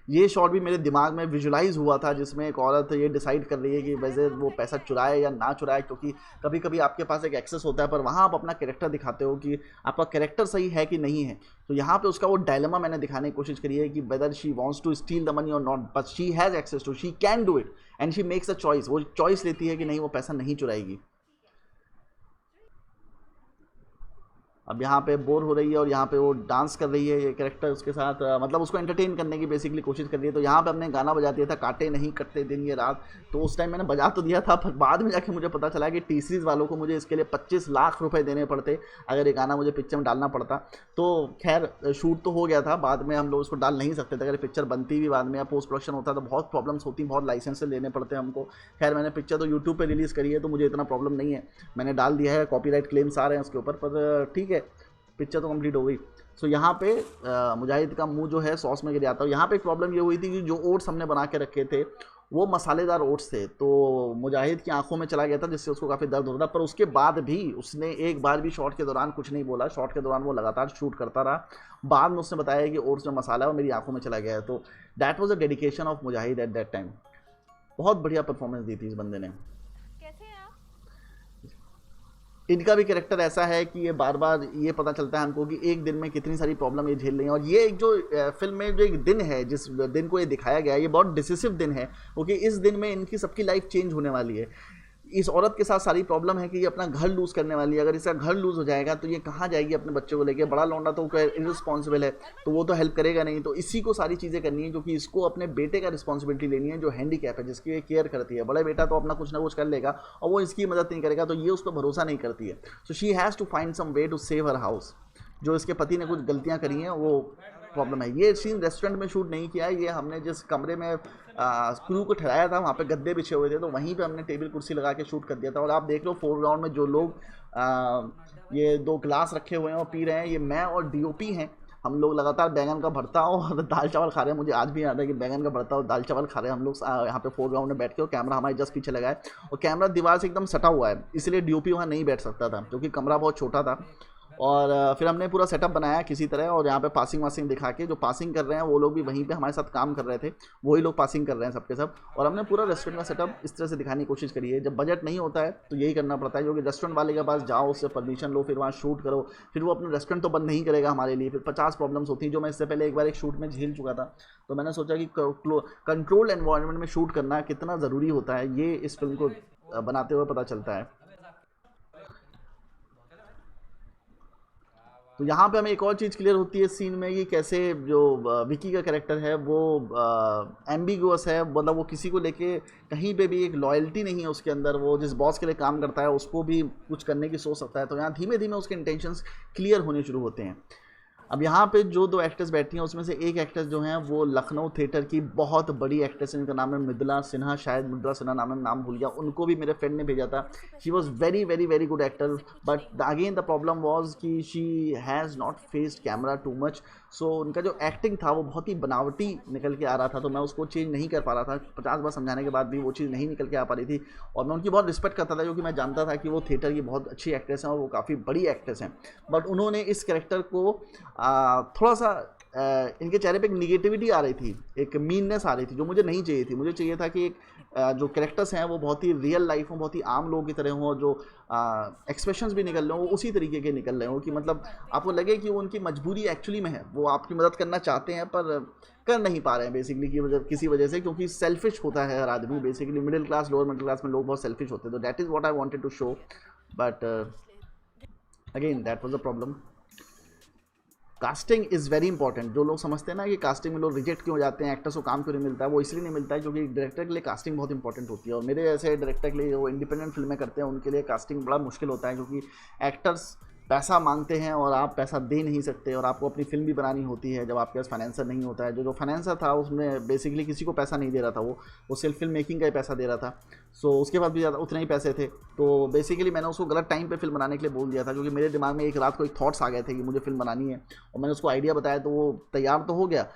ये शॉट भी मेरे दिमाग में विजुलाइज हुआ था, जिसमें एक औरत ये डिसाइड कर रही है कि वैसे वो पैसा चुराए या ना चुराए, क्योंकि कभी कभी आपके पास एक एक्सेस होता है, पर वहाँ आप अपना कैरेक्टर दिखाते हो कि आपका कैरेक्टर सही है कि नहीं है। तो यहाँ पे उसका वो डायलेमा मैंने दिखाने की कोशिश करी है कि whether she wants to steal the money और not, but she has access to, she can do it, and she makes a choice. वो चॉइस लेती है कि नहीं, वो पैसा नहीं चुराएगी। अब यहाँ पे बोर हो रही है और यहाँ पे वो डांस कर रही है, ये कैरेक्टर उसके साथ मतलब उसको एंटरटेन करने की बेसिकली कोशिश कर रही है। तो यहाँ पे हमने गाना बजा दिया था, काटे नहीं कटते दिन ये रात। तो उस टाइम मैंने बजा तो दिया था, पर बाद में जाके मुझे पता चला कि टी सीरीज़ वालों को मुझे इसके लिए 25 लाख रुपए देने पड़ते अगर ये गाना मुझे पिक्चर में डालना पड़ता। तो खैर शूट तो हो गया था, बाद में हम लोग उसको डाल नहीं सकते थे। अगर पिक्चर बनती भी बाद में या पोस्ट प्रोडक्शन होता तो बहुत प्रॉब्लम्स होती, बहुत लाइसेंस लेने पड़ते हमको। खैर मैंने पिक्चर तो यूट्यूब पर रिलीज़ करी है, तो मुझे इतना प्रॉब्लम नहीं है, मैंने डाल दिया है। कॉपीराइट क्लेम्स आ रहे हैं उसके ऊपर, पर ठीक है, पिक्चर तो कंप्लीट हो गई। सो यहाँ पे मुजाहिद का मुंह जो है सॉस में गिर जाता है। यहाँ पे प्रॉब्लम ये हुई थी कि जो ओट्स हमने बना के रखे थे वो मसालेदार ओट्स थे, तो मुजाहिद की आंखों में चला गया था जिससे उसको काफ़ी दर्द होता था। पर उसके बाद भी उसने एक बार भी शॉट के दौरान कुछ नहीं बोला। शॉट के दौरान वो लगातार शूट करता रहा। बाद में उसने बताया कि ओट्स में मसाला है और मेरी आंखों में चला गया है। तो that was a dedication of Mujahid at that time. बहुत बढ़िया परफॉर्मेंस दी थी इस बंदे ने। कैसे हैं आप? इनका भी कैरेक्टर ऐसा है कि ये बार बार ये पता चलता है हमको कि एक दिन में कितनी सारी प्रॉब्लम ये झेल रही हैं। और ये एक जो फिल्म में जो एक दिन है, जिस दिन को ये दिखाया गया है, ये बहुत डिसिसिव दिन है, क्योंकि इस दिन में इनकी सबकी लाइफ चेंज होने वाली है। इस औरत के साथ सारी प्रॉब्लम है कि ये अपना घर लूज़ करने वाली है। अगर इसका घर लूज़ हो जाएगा तो ये कहाँ जाएगी अपने बच्चे को लेके? बड़ा लौंडा तो इररिस्पॉन्सिबल है, तो वो तो हेल्प करेगा नहीं। तो इसी को सारी चीज़ें करनी है, क्योंकि इसको अपने बेटे का रिस्पॉन्सिबिलिटी लेनी है जो हैंडीकैप है, जिसकी ये केयर करती है। बड़ा बेटा तो अपना कुछ ना कुछ कर लेगा और वो इसकी मदद नहीं करेगा, तो ये उस पर भरोसा नहीं करती है। So she has to find some way to save her house. जो इसके पति ने कुछ गलतियाँ करी हैं वो प्रॉब्लम है। ये सीन रेस्टोरेंट में शूट नहीं किया है, ये हमने जिस कमरे में क्रू को ठहराया था वहाँ पे गद्दे बिछे हुए थे, तो वहीं पे हमने टेबल कुर्सी लगा के शूट कर दिया था। और आप देख लो फोरग्राउंड में जो लोग ये 2 ग्लास रखे हुए हैं और पी रहे हैं, ये मैं और डीओपी हैं। हम लोग लगातार बैंगन का भरता और दाल चावल खा रहे हैं। मुझे आज भी याद है कि बैंगन का भरता और दाल चावल खा रहे हैं हम लोग यहाँ पे फोरग्राउंड में बैठ के। और कैमरा हमारे जस्ट पीछे लगा है और कैमरा दीवार से एकदम सटा हुआ है, इसलिए डीओपी वहाँ नहीं बैठ सकता था क्योंकि कमरा बहुत छोटा था। और फिर हमने पूरा सेटअप बनाया किसी तरह, और यहाँ पे पासिंग वासिंग दिखा के, जो पासिंग कर रहे हैं वो लोग भी वहीं पे हमारे साथ काम कर रहे थे, वही लोग पासिंग कर रहे हैं सबके सब। और हमने पूरा रेस्टोरेंट का सेटअप इस तरह से दिखाने की कोशिश करी है। जब बजट नहीं होता है तो यही करना पड़ता है, क्योंकि रेस्टोरेंट वाले के पास जाओ, उससे परमिशन लो, फिर वहाँ शूट करो, फिर वो अपने रेस्टोरेंट तो बंद नहीं करेगा हमारे लिए, फिर 50 प्रॉब्लम्स होती हैं, जो मैं इससे पहले एक बार एक शूट में झेल चुका था। तो मैंने सोचा कि कंट्रोल्ड एनवायरनमेंट में शूट करना कितना ज़रूरी होता है, ये इस फिल्म को बनाते हुए पता चलता है। तो यहाँ पे हमें एक और चीज़ क्लियर होती है सीन में कि कैसे जो विकी का कैरेक्टर है वो एम्बिगुअस है, मतलब वो किसी को लेके कहीं पे भी एक लॉयल्टी नहीं है उसके अंदर। वो जिस बॉस के लिए काम करता है उसको भी कुछ करने की सोच सकता है। तो यहाँ धीमे धीमे उसके इंटेंशंस क्लियर होने शुरू होते हैं। अब यहाँ पे जो 2 एक्ट्रेस बैठी हैं उसमें से एक एक्ट्रेस जो हैं वो लखनऊ थिएटर की बहुत बड़ी एक्ट्रेस है, इनका नाम है मृदुला सिन्हा, शायद मृदुला सिन्हा नाम है, नाम भूल गया। उनको भी मेरे फ्रेंड ने भेजा था। She was very very very good actor, but again the problem was कि she has not faced camera too much. So उनका जो एक्टिंग था वो बहुत ही बनावटी निकल के आ रहा था, तो मैं उसको चेंज नहीं कर पा रहा था। 50 बार समझाने के बाद भी वो चीज़ नहीं निकल के आ पा रही थी। और मैं उनकी बहुत रिस्पेक्ट करता था, क्योंकि मैं जानता था कि वो थिएटर की बहुत अच्छी एक्ट्रेस हैं और वो काफ़ी बड़ी एक्ट्रेस हैं। बट उन्होंने इस कैरेक्टर को थोड़ा सा इनके चेहरे पे एक निगेटिविटी आ रही थी, एक मीननेस आ रही थी, जो मुझे नहीं चाहिए थी। मुझे चाहिए था कि एक जो कैरेक्टर्स हैं वो बहुत ही रियल लाइफ हों, बहुत ही आम लोगों की तरह हों, जो एक्सप्रेशंस भी निकल रहे हों वो उसी तरीके के निकल रहे हों कि मतलब आपको लगे कि वो उनकी मजबूरी एक्चुअली में है, वो आपकी मदद करना चाहते हैं पर कर नहीं पा रहे हैं बेसिकली किसी वजह से, क्योंकि सेल्फिश होता है हर आदमी basically. Middle class, lower middle class में लोग बहुत सेल्फिश होते हैं। तो that is what I wanted to show, but again that was a problem. Casting is very important. जो लोग समझते हैं ना कि कास्टिंग में लोग रिजेक्ट क्यों हो जाते हैं, एक्टर्स को काम क्यों नहीं मिलता है, वो इसलिए नहीं मिलता है क्योंकि डायरेक्टर के लिए कास्टिंग बहुत इंपॉर्टेंट होती है। और मेरे जैसे डायरेक्टर के लिए जो इंडिपेंडेंट फिल्में करते हैं उनके लिए कास्टिंग बड़ा मुश्किल होता है, क्योंकि एक्टर्स पैसा मांगते हैं और आप पैसा दे नहीं सकते, और आपको अपनी फिल्म भी बनानी होती है जब आपके पास फाइनेंसर नहीं होता है। जो फाइनेंसर था उसमें बेसिकली किसी को पैसा नहीं दे रहा था, वो सिर्फ फिल्म मेकिंग का ही पैसा दे रहा था। सो उसके बाद भी ज़्यादा उतने ही पैसे थे। तो बेसिकली मैंने उसको गलत टाइम पे फिल्म बनाने के लिए बोल दिया था, क्योंकि मेरे दिमाग में एक रात को एक थॉट्स आ गए थे कि मुझे फिल्म बनानी है, और मैंने उसको आइडिया बताया तो वो तैयार तो हो गया।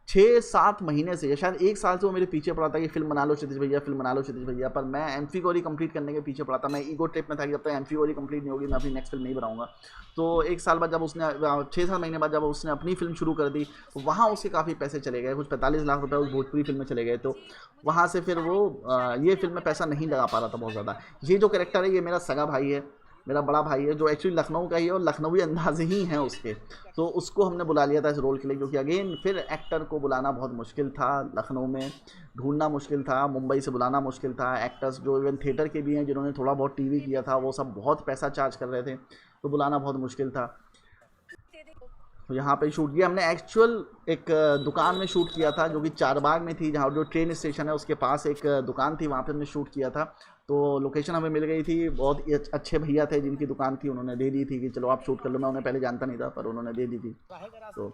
6-7 महीने से या शायद 1 साल से वो मेरे पीछे पड़ा था कि फिल्म बना लो क्षितिज भैया, फिल्म बना लो क्षितिज भैया। पर मैं एमफी गौरी कंप्लीट करने के पीछे पड़ा था। मैं ईगो ट्रिप में था कि जब तक एमफी गौरी कंप्लीट नहीं होगी मैं अपनी नेक्स्ट फिल्म नहीं बनाऊंगा। तो 1 साल बाद जब उसने 6-7 महीने बाद जब उसने अपनी फिल्म शुरू कर दी तो वहाँ उसके काफ़ी पैसे चले गए, कुछ 45 लाख रुपए उस भोजपुरी फिल्म में चले गए। तो वहाँ से फिर वो ये फिल्म में पैसा नहीं लगा पा रहा था बहुत ज़्यादा। ये जो कैरेक्टर है ये मेरा सगा भाई है, मेरा बड़ा भाई है, जो एक्चुअली लखनऊ का ही है और लखनवी अंदाज ही हैं उसके। तो उसको हमने बुला लिया था इस रोल के लिए, क्योंकि अगेन फिर एक्टर को बुलाना बहुत मुश्किल था, लखनऊ में ढूंढना मुश्किल था, मुंबई से बुलाना मुश्किल था। एक्टर्स जो इवन थिएटर के भी हैं जिन्होंने थोड़ा बहुत टीवी किया था वो सब बहुत पैसा चार्ज कर रहे थे, तो बुलाना बहुत मुश्किल था। तो यहाँ पे शूट किया हमने एक्चुअल एक दुकान में शूट किया था, जो कि चारबाग में थी, जहाँ जो ट्रेन स्टेशन है उसके पास एक दुकान थी, वहाँ पे हमने शूट किया था। तो लोकेशन हमें मिल गई थी, बहुत अच्छे भैया थे जिनकी दुकान थी, उन्होंने दे दी थी कि चलो आप शूट कर लो। मैं उन्हें पहले जानता नहीं था पर उन्होंने दे दी थी। तो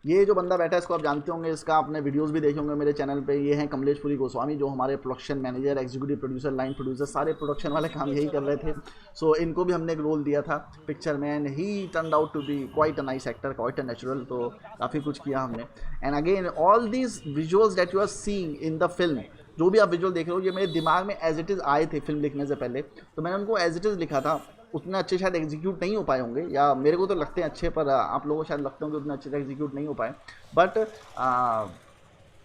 ये जो बंदा बैठा है इसको आप जानते होंगे, इसका आपने वीडियोस भी देखे होंगे मेरे चैनल पे। ये हैं कमलेश पुरी गोस्वामी, जो हमारे production manager, executive producer, line producer, सारे प्रोडक्शन वाले काम यही कर रहे थे। सो इनको भी हमने एक रोल दिया था पिक्चर में, and he turn out to be quite a nice actor, quite a natural. तो काफ़ी कुछ किया हमने। And again all these visuals that you are seeing in the film, जो भी आप विजुअल देख रहे हो, ये मेरे दिमाग में एज इट इज़ आए थे फिल्म लिखने से पहले। तो मैंने उनको एज इट इज़ लिखा था। उतने अच्छे शायद एग्जीक्यूट नहीं हो पाए होंगे, या मेरे को तो लगते हैं अच्छे, पर आप लोगों को शायद लगते होंगे उतने अच्छे से एग्जीक्यूट नहीं हो पाए। बट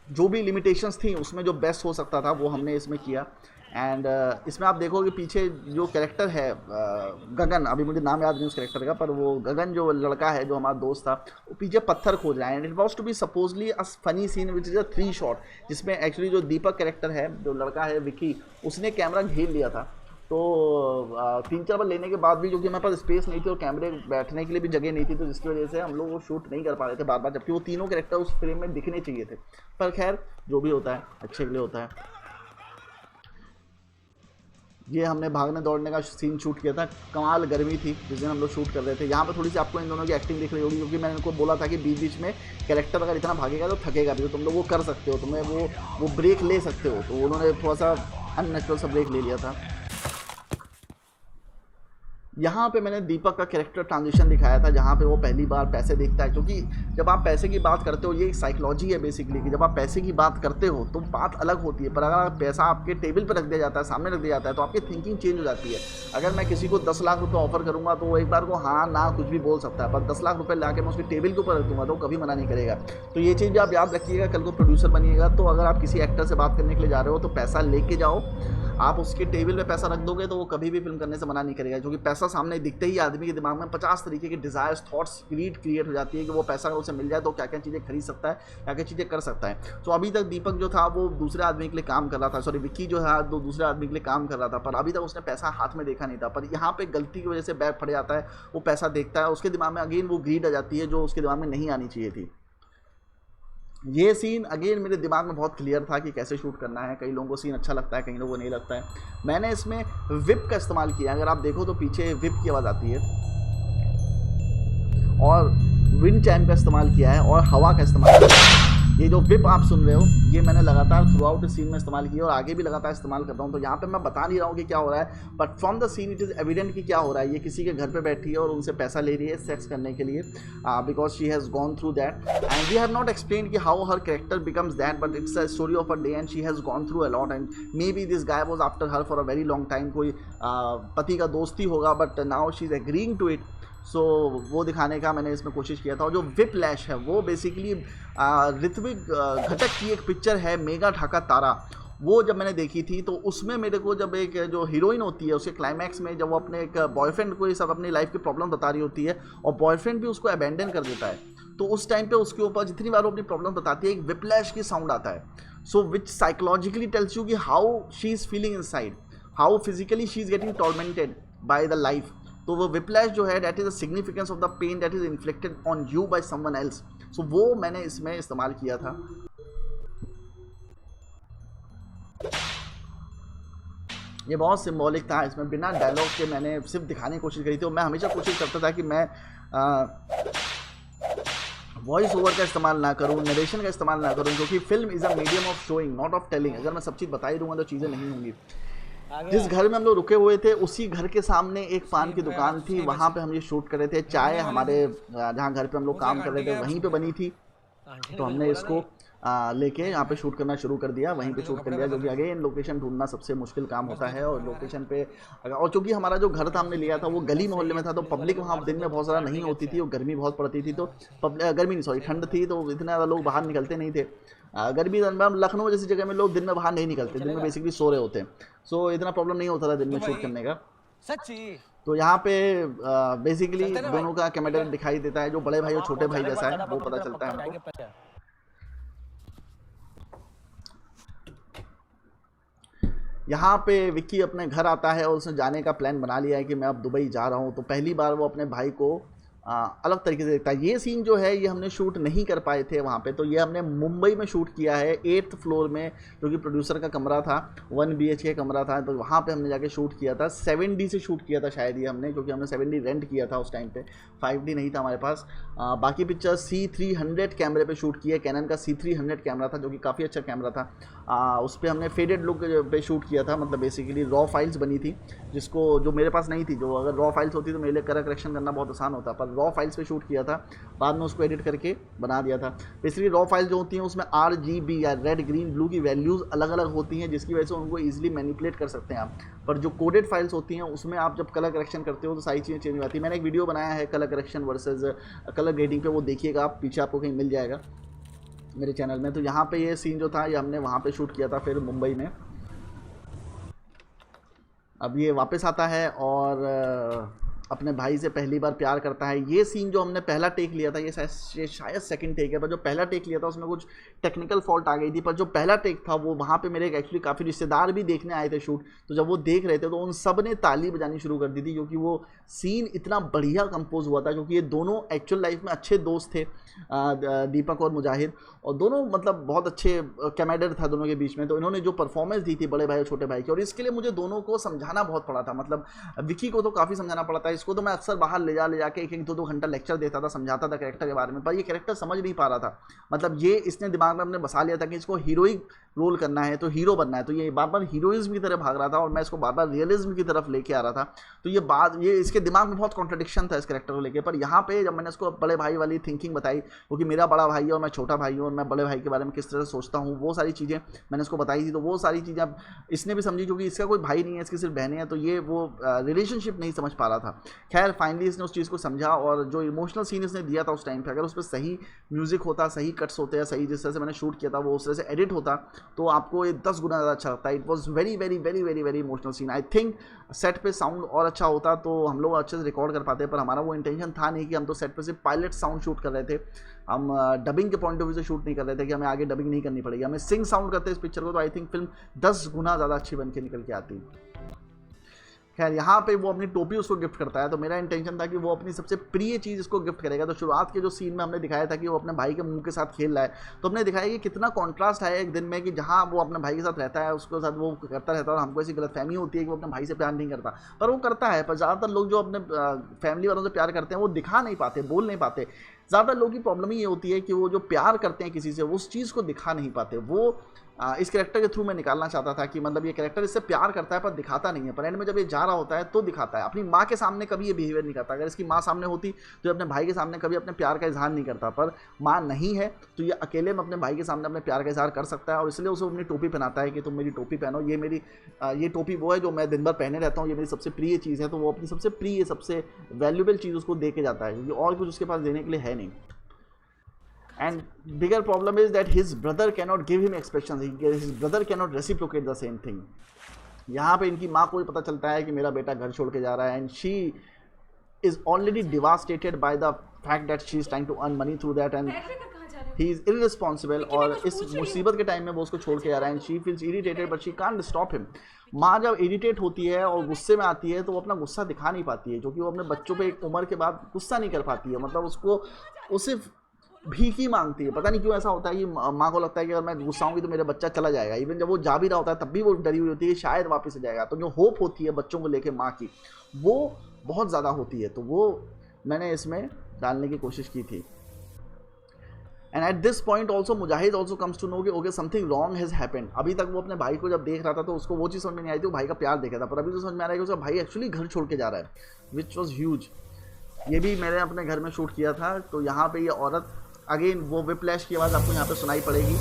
जो भी लिमिटेशंस थी उसमें जो बेस्ट हो सकता था वो हमने इसमें किया। एंड इसमें आप देखोगे पीछे जो कैरेक्टर है गगन, अभी मुझे नाम याद नहीं उस कैरेक्टर का, पर वो गगन जो लड़का है जो हमारा दोस्त था, वो पीछे पत्थर खोज रहा है। And it was to be supposedly a funny scene which is a 3 shot, जिसमें एक्चुअली जो दीपक कैरेक्टर है, जो लड़का है विकी, उसने कैमरा घेर लिया था। तो 3-4 बार लेने के बाद भी, जो कि हमारे पास स्पेस नहीं थी और कैमरे बैठने के लिए भी जगह नहीं थी, तो जिसकी वजह से हम लोग वो शूट नहीं कर पा रहे थे बार बार, जबकि वो तीनों कैरेक्टर उस फ्रेम में दिखने चाहिए थे। पर खैर जो भी होता है अच्छे के लिए होता है। ये हमने भागने दौड़ने का सीन शूट किया था। कमाल गर्मी थी जिस दिन हम लोग शूट कर रहे थे। यहाँ पे थोड़ी सी आपको इन दोनों की एक्टिंग दिख रही होगी, क्योंकि मैंने इनको बोला था कि बीच बीच में कैरेक्टर अगर इतना भागेगा तो थकेगा भी, तो तुम लोग वो कर सकते हो, तुम्हें वो ब्रेक ले सकते हो। तो उन्होंने थोड़ा सा अननेचुरल सा ब्रेक ले लिया था। यहाँ पे मैंने दीपक का कैरेक्टर ट्रांजिशन दिखाया था, जहाँ पे वो पहली बार पैसे देखता है। क्योंकि जब आप पैसे की बात करते हो, ये एक साइकोलॉजी है बेसिकली, कि जब आप पैसे की बात करते हो तो बात अलग होती है, पर अगर पैसा आपके टेबल पर रख दिया जाता है, सामने रख दिया जाता है, तो आपकी थिंकिंग चेंज हो जाती है। अगर मैं किसी को 10 लाख रुपये ऑफर करूँगा तो वो एक बार को हाँ ना कुछ भी बोल सकता है, पर 10 लाख रुपये ला के मैं उसकी टेबल के ऊपर रख दूँगा तो वो कभी मना नहीं करेगा। तो ये चीज़ भी आप याद रखिएगा, कल को प्रोड्यूसर बनिएगा तो अगर आप किसी एक्टर से बात करने के लिए जा रहे हो तो पैसा लेके जाओ। आप उसके टेबल पे पैसा रख दोगे तो वो कभी भी फिल्म करने से मना नहीं करेगा, क्योंकि पैसा सामने दिखते ही आदमी के दिमाग में 50 तरीके के डिज़ायर्स, थॉट्स, ग्रीड क्रिएट हो जाती है कि वो पैसा अगर उसे मिल जाए तो क्या क्या चीज़ें खरीद सकता है, क्या क्या चीज़ें कर सकता है। तो अभी तक दीपक जो था वो दूसरे आदमी के लिए काम कर रहा था, सॉरी विक्की जो है वो दूसरे आदमी के लिए काम कर रहा था, पर अभी तक उसने पैसा हाथ में देखा नहीं था। पर यहाँ पे गलती की वजह से बैग फट जाता है, वो पैसा देखता है, उसके दिमाग में अगेन वो ग्रीड आ जाती है जो उसके दिमाग में नहीं आनी चाहिए थी। ये सीन अगेन मेरे दिमाग में बहुत क्लियर था कि कैसे शूट करना है। कई लोगों को सीन अच्छा लगता है, कई लोगों को नहीं लगता है। मैंने इसमें विप का इस्तेमाल किया। अगर आप देखो तो पीछे विप की आवाज़ आती है, और विंड चाइम का इस्तेमाल किया है, और हवा का इस्तेमाल किया है। ये जो विप आप सुन रहे हो ये मैंने लगातार थ्रू आउट सीन में इस्तेमाल किया, और आगे भी लगातार इस्तेमाल कर रहा हूँ। तो यहाँ पे मैं बता नहीं रहा हूँ कि क्या हो रहा है, but from the seen it is evident कि क्या हो रहा है। ये किसी के घर पे बैठी है और उनसे पैसा ले रही है सेक्स करने के लिए, because she has gone through that, and we have not explain कि how her character becomes that, but it's a story of a day and she has gone through a lot, and maybe this guy was after her for a very long time. कोई पति का दोस्ती होगा, but now she is agreeing to it. So वो दिखाने का मैंने इसमें कोशिश किया था। और जो विप लैश है वो बेसिकली ऋत्विक घटक की एक पिक्चर है मेगा ढाका तारा, वो जब मैंने देखी थी तो उसमें मेरे को जब एक जो हीरोइन होती है उसके क्लाइमैक्स में जब वो अपने एक बॉयफ्रेंड को ये सब अपनी लाइफ की प्रॉब्लम बता रही होती है और बॉयफ्रेंड भी उसको अबैंडन कर देता है, तो उस टाइम पे उसके ऊपर जितनी बार वो अपनी प्रॉब्लम बताती है एक विपलैश की साउंड आता है। So which psychologically tells you कि how she is feeling inside, how physically she is getting tormented by the life. तो वो विपलैश जो है that is the significance of the pain that is inflicted on you by someone else. So वो मैंने इसमें इस्तेमाल किया था। ये बहुत सिंबॉलिक था, इसमें बिना डायलॉग के मैंने सिर्फ दिखाने की कोशिश करी थी। और मैं हमेशा कोशिश करता था कि मैं वॉइस ओवर का इस्तेमाल ना करूँ, नरेशन का इस्तेमाल ना करूँ, क्योंकि film is a medium of showing not of telling. अगर मैं सब चीज़ बता ही दूंगा तो चीज़ें नहीं होंगी। जिस घर में हम लोग रुके हुए थे उसी घर के सामने एक पान की दुकान थी, वहाँ पे हम ये शूट कर रहे थे। चाय हमारे जहाँ घर पे हम लोग काम कर रहे थे वहीं पे बनी थी, तो हमने इसको लेके यहाँ पे शूट करना शुरू कर दिया, वहीं पे शूट कर दिया। जो कि अगेन लोकेशन ढूंढना सबसे मुश्किल काम होता है, और लोकेशन पे और चूँकि हमारा जो घर था हमने लिया था वो गली मोहल्ले में था, तो पब्लिक वहाँ दिन में बहुत ज़्यादा नहीं होती थी और गर्मी बहुत पड़ती थी। तो गर्मी नहीं, सॉरी ठंड थी, तो इतना ज़्यादा लोग बाहर निकलते नहीं थे। गर्मी लखनऊ जैसी जगह में लोग दिन में बाहर नहीं निकलते, दिन में बेसिकली सो रहे होते हैं। सो इतना प्रॉब्लम नहीं होता था दिन में शूट करने का। तो यहाँ पे बेसिकली दोनों का कैमेरा दिखाई देता है, जो बड़े भाई और छोटे भाई जैसा है वो पता चलता है हमको। यहाँ पे विक्की अपने घर आता है और उसने जाने का प्लान बना लिया है कि मैं अब दुबई जा रहा हूँ। तो पहली बार वो अपने भाई को अलग तरीके से दिखता है। ये सीन जो है ये हमने शूट नहीं कर पाए थे वहाँ पे, तो ये हमने मुंबई में शूट किया है 8th फ्लोर में, जो कि प्रोड्यूसर का कमरा था, 1 BHK कमरा था, तो वहाँ पे हमने जाके शूट किया था। 7D से शूट किया था शायद ये हमने, क्योंकि हमने 7D रेंट किया था उस टाइम पे, 5D नहीं था हमारे पास। बाकी पिक्चर C300 कैमरे पे शूट किया, कैनन का C300 कैमरा था, जो कि काफ़ी अच्छा कैमरा था। उस पर हमने फेडेड लुक पे शूट किया था, मतलब बेसिकली रॉ फाइल्स बनी थी, जिसको जो मेरे पास नहीं थी, जो अगर रॉ फाइल्स होती तो मेरे लिए कलर करेक्शन करना बहुत आसान होता, पर रॉ फाइल्स पे शूट किया था, बाद में उसको एडिट करके बना दिया था। बेसिकली रॉ फाइल जो होती हैं उसमें RGB या रेड ग्रीन ब्लू की वैल्यूज़ अलग अलग होती हैं, जिसकी वजह से उनको ईजिली मैनिपुलेट कर सकते हैं आप। पर जो कोडेड फाइल्स होती हैं उसमें आप जब कलर करेक्शन करते हो तो सारी चीज़ें चेंज हो जाती है। मैंने एक वीडियो बनाया है colour correction versus colour grading पे, वो देखिएगा आप, पीछे आपको कहीं मिल जाएगा मेरे चैनल में। तो यहाँ पे ये सीन जो था ये हमने वहाँ पे शूट किया था फिर मुंबई में। अब ये वापस आता है और अपने भाई से पहली बार प्यार करता है। ये सीन जो हमने पहला टेक लिया था, ये शायद सेकंड टेक है, पर जो पहला टेक लिया था उसमें कुछ टेक्निकल फॉल्ट आ गई थी। पर जो पहला टेक था वो वहाँ पे मेरे एक्चुअली काफ़ी रिश्तेदार भी देखने आए थे शूट, तो जब वो देख रहे थे तो उन सब ने ताली बजानी शुरू कर दी थी, क्योंकि वो सीन इतना बढ़िया कंपोज हुआ था। क्योंकि ये दोनों एक्चुअल लाइफ में अच्छे दोस्त थे, दीपक और मुजाहिद, और दोनों मतलब बहुत अच्छे कैमेडर था दोनों के बीच में। तो इन्होंने जो परफॉर्मेंस दी थी बड़े भाई और छोटे भाई की, और इसके लिए मुझे दोनों को समझाना बहुत पड़ा था। मतलब विकी को तो काफ़ी समझाना पड़ा था, इसको तो मैं अक्सर बाहर ले जाके 1-2 घंटा लेक्चर देता था, समझाता था कैरेक्टर के बारे में, पर ये कैरेक्टर समझ नहीं पा रहा था। मतलब ये इसने दिमाग में अपने बसा लिया था कि इसको हीरोइक रोल करना है, तो हीरो बनना है, तो ये बार बार हीरोइज्म की तरफ भाग रहा था और मैं इसको बार बार रियलिज्म की तरफ लेके आ रहा था। तो ये इसके दिमाग में बहुत कॉन्ट्रडिक्शन था इस कैरेक्टर को लेकर। पर यहाँ पे जब मैंने इसको बड़े भाई वाली थिंकिंग बताई, क्योंकि मेरा बड़ा भाई है और मैं छोटा भाई हूँ, और मैं बड़े भाई के बारे में किस तरह से सोचता हूँ, वो सारी चीज़ें मैंने इसको बताई थी। तो वो सारी चीज़ें अब इसने भी समझी, क्योंकि इसका कोई भाई नहीं है, इसकी सिर्फ बहनें हैं, तो ये वो रिलेशनशिप नहीं समझ पा रहा था। खैर फाइनली इसने उस चीज़ को समझा, और जो इमोशनल सीन इसने दिया था उस टाइम पे, अगर उस पर सही म्यूजिक होता, सही कट्स होते, या सही जिस तरह से मैंने शूट किया था वो उस तरह से एडिट होता, तो आपको ये 10 गुना ज़्यादा अच्छा लगता है। It was very very very very very emotional scene. I think set पे साउंड और अच्छा होता तो हम लोग अच्छे से रिकॉर्ड कर पाते, पर हमारा वो इंटेंशन था नहीं कि हम तो सेट पे सिर्फ पायलट साउंड शूट कर रहे थे। हम डबिंग के पॉइंट ऑफ व्यू से शूट नहीं कर रहे थे कि हमें आगे डबिंग नहीं करनी पड़ेगी, हमें सिंग साउंड करते इस पिक्चर को, तो आई थिंक फिल्म 10 गुना ज़्यादा अच्छी बन के निकल के आती। खैर यहाँ पे वो अपनी टोपी उसको गिफ्ट करता है, तो मेरा इंटेंशन था कि वो अपनी सबसे प्रिय चीज़ इसको गिफ्ट करेगा। तो शुरुआत के जो सीन में हमने दिखाया था कि वो अपने भाई के मुंह के साथ खेल रहा है, तो हमने दिखाया कि कितना कॉन्ट्रास्ट है एक दिन में, कि जहाँ वो अपने भाई के साथ रहता है, उसके साथ वो करता रहता है, और हमको ऐसी गलतफहमी होती है कि वो अपने भाई से प्यार नहीं करता, पर वो करता है। पर ज़्यादातर लोग जो अपने फैमिली वालों से प्यार करते हैं वो दिखा नहीं पाते, बोल नहीं पाते। ज़्यादातर लोगों की प्रॉब्लम ही ये होती है कि वो जो प्यार करते हैं किसी से, वो उस चीज़ को दिखा नहीं पाते। वो इस कैरेक्टर के थ्रू मैं निकालना चाहता था कि मतलब ये कैरेक्टर इससे प्यार करता है पर दिखाता नहीं है, पर एंड में जब ये जा रहा होता है तो दिखाता है। अपनी माँ के सामने कभी ये बिहेवियर नहीं करता, अगर इसकी माँ सामने होती तो अपने भाई के सामने कभी अपने प्यार का इजहार नहीं करता, पर माँ नहीं है तो ये अकेले में अपने भाई के सामने अपने प्यार का इजहार कर सकता है, और इसलिए उसे अपनी टोपी पहनाता है कि तुम मेरी टोपी पहनो, ये टोपी वो है जो मैं दिन भर पहने रहता हूँ, ये मेरी सबसे प्रिय चीज़ है। तो वो अपनी सबसे प्रिय, सबसे वैल्यूबल चीज़ उसको दे के जाता है, क्योंकि और कुछ उसके पास देने के लिए है नहीं। And bigger problem is that his brother cannot give him expressions. His brother cannot reciprocate the same thing. यहाँ पे इनकी माँ को भी पता चलता है कि मेरा बेटा घर छोड़ के जा रहा है, and she is already devastated by the fact that she is trying to earn money through that, and he is irresponsible. और इस मुसीबत के टाइम में वो उसको छोड़ के जा रहा है, and she feels irritated but she can't stop him. माँ जब इरिटेट होती है और गुस्से में आती है तो वो अपना गुस्सा दिखा नहीं पाती है, क्योंकि वो अपने बच्चों पे एक उम्र के बाद गुस्सा नहीं कर पाती है। मतलब वो सिर्फ भीख ही मांगती है। पता नहीं क्यों ऐसा होता है कि माँ को लगता है कि अगर मैं गुस्सा होंगी तो मेरा बच्चा चला जाएगा। इवन जब वो जा भी रहा होता है तब भी वो डरी हुई होती है शायद वापस आ जाएगा। तो जो होप होती है बच्चों को लेके माँ की, वो बहुत ज़्यादा होती है, तो वो मैंने इसमें डालने की कोशिश की थी। And at this point also Mujahid also comes to know कि okay something wrong has happened. अभी तक वो अपने भाई को जब देख रहा था तो उसको वो चीज़ समझ में नहीं आई थी, वो भाई का प्यार देखा था, पर अभी तो समझ में आ रहा है कि उसका भाई एक्चुअली घर छोड़ के जा रहा है, विच वॉज ह्यूज। ये भी मैंने अपने घर में शूट किया था। तो यहाँ पे ये औरत अगेन वो विप्लैश की आवाज़ आपको यहाँ पे सुनाई पड़ेगी।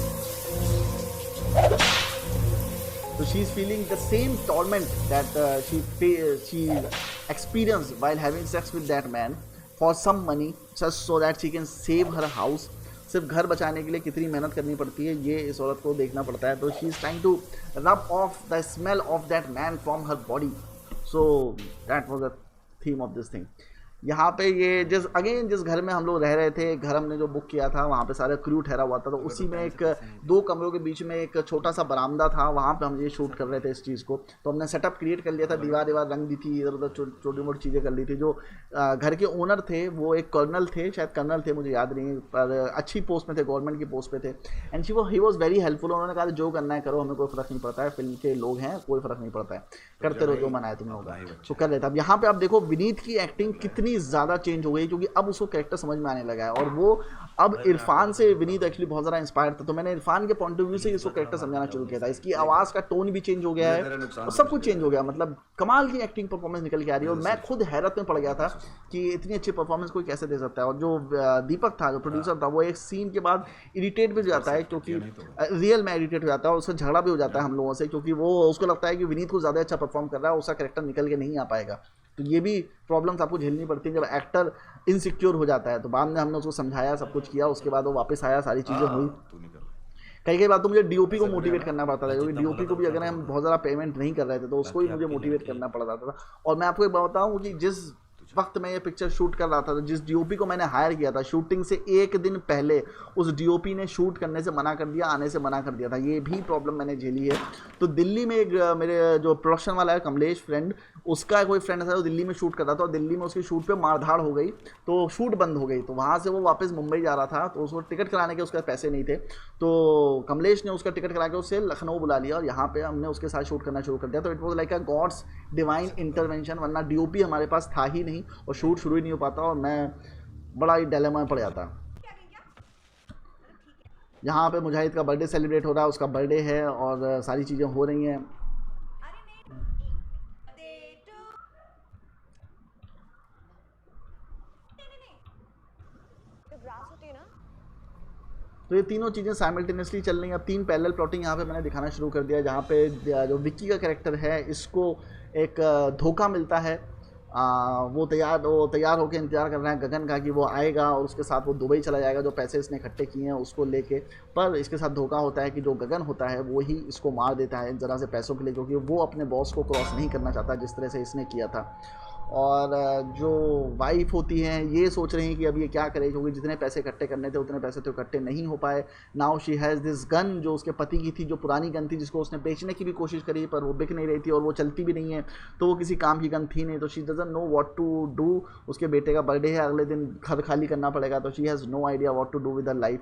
तो she is feeling the same torment that she experience while having sex with that man for some money, just so that she can save her house. सिर्फ घर बचाने के लिए कितनी मेहनत करनी पड़ती है ये इस औरत को देखना पड़ता है। तो she is trying to rub off the smell of that man from her body. So that was the theme of this thing. यहाँ पे ये जिस घर में हम लोग रह रहे थे, घर हमने जो बुक किया था वहाँ पे सारा क्रू ठहरा हुआ था, तो उसी में एक 2 कमरों के बीच में एक छोटा सा बरामदा था, वहाँ पे हम ये शूट कर रहे थे इस चीज़ को। तो हमने सेटअप क्रिएट कर लिया था, दीवार रंग दी थी, इधर उधर छोटी मोटी चीज़ें कर ली थी। जो घर के ओनर थे वो एक कर्नल थे, शायद कर्नल थे, मुझे याद नहीं, पर अच्छी पोस्ट में थे, गवर्नमेंट की पोस्ट पे थे। And he was very helpful. उन्होंने कहा जो करना है करो, हमें कोई फ़र्क नहीं पड़ता है, फिल्म के लोग हैं, कोई फ़र्क नहीं पड़ता है, करते रहो, जो मना है तुम लोगों का, तो कर लेते। अब यहाँ पे आप देखो विनीत की एक्टिंग कितनी ज़्यादा चेंज हो गई, क्योंकि अब उसको कैरेक्टर समझ में आने लगा है, और वो अब इरफान से विनीत एक्चुअली बहुत ज़्यादा इंस्पायर था। तो मैंने इरफान के पॉइंट ऑफ व्यू से इसको कैरेक्टर समझाना शुरू किया था। इसकी आवाज़ का टोन भी चेंज हो गया है और सब कुछ चेंज हो गया, मतलब कमाल की एक्टिंग परफॉर्मेंस निकल के आ रही है। और मैं खुद हैरत में पड़ गया था कि इतनी अच्छी परफॉर्मेंस कोई कैसे दे सकता है। और जो दीपक था, जो प्रोड्यूसर था, वो एक सीन के बाद इरिटेट भी हो जाता है, क्योंकि रियल में इरिटेट हो जाता है, और उसका झगड़ा भी हो जाता है हम लोगों से, क्योंकि वो उसको लगता है कि विनीत को ज़्यादा अच्छा परफॉर्म कर रहा है, उसका कैरेक्टर निकल के नहीं आ पाएगा। तो ये भी प्रॉब्लम्स आपको झेलनी पड़ती है जब एक्टर इनसिक्योर हो जाता है। तो बाद में हमने उसको समझाया, सब कुछ किया, उसके बाद वो वापस आया, सारी चीज़ें हुई। कई बात तो मुझे डीओपी को मोटिवेट करना पड़ता था, क्योंकि डीओपी को भी अगर हम बहुत ज़्यादा पेमेंट नहीं कर रहे थे तो उसको भी मुझे मोटिवेट करना पड़ता था। और मैं आपको एक बात बताऊँ कि जिस वक्त मैं ये पिक्चर शूट कर रहा था, तो जिस डीओपी को मैंने हायर किया था, शूटिंग से 1 दिन पहले उस डीओपी ने शूट करने से मना कर दिया, आने से मना कर दिया था। ये भी प्रॉब्लम मैंने झेली है। तो दिल्ली में एक मेरे जो प्रोडक्शन वाला है कमलेश फ्रेंड, उसका कोई फ्रेंड था जो दिल्ली में शूट कर रहा था, और दिल्ली में उसकी शूट पे मारधाड़ हो गई, तो शूट बंद हो गई। तो वहाँ से वो वापस मुंबई जा रहा था, तो उसको टिकट कराने के उसके पैसे नहीं थे, तो कमलेश ने उसका टिकट करा के उसे लखनऊ बुला लिया, और यहाँ पे हमने उसके साथ शूट करना शुरू कर दिया। तो it was like a god's divine intervention, वरना डीओपी हमारे पास था ही नहीं और शूट शुरू ही नहीं हो पाता, और मैं बड़ा ही डिलेमा में पड़ जाता। यहाँ पे मुजाहिद का बर्थडे सेलिब्रेट हो रहा है, उसका बर्थडे है और सारी चीज़ें हो रही हैं। तो ये तीनों चीज़ें साइमल्टेनियसली चल रही हैं। अब 3 पैरेलल प्लॉटिंग यहाँ पे मैंने दिखाना शुरू कर दिया, जहाँ पे जो विक्की का कैरेक्टर है, इसको एक धोखा मिलता है। वो तैयार होकर इंतज़ार कर रहा है गगन का कि वो आएगा और उसके साथ वो दुबई चला जाएगा, जो पैसे इसने इकट्ठे किए हैं उसको लेके। पर इसके साथ धोखा होता है कि जो गगन होता है वो ही इसको मार देता है ज़रा से पैसों के लिए, क्योंकि वो अपने बॉस को क्रॉस नहीं करना चाहता जिस तरह से इसने किया था। और जो वाइफ होती हैं ये सोच रही हैं कि अब ये क्या करे, क्योंकि जितने पैसे इकट्ठे करने थे उतने पैसे तो इकट्ठे नहीं हो पाए। Now she has this gun, जो उसके पति की थी, जो पुरानी गन थी, जिसको उसने बेचने की भी कोशिश करी पर वो बिक नहीं रही थी और वो चलती भी नहीं है, तो वो किसी काम की गन थी नहीं। तो she doesn't know what to do. उसके बेटे का बर्थडे है, अगले दिन घर खाली करना पड़ेगा, तो she has no idea what to do with her life.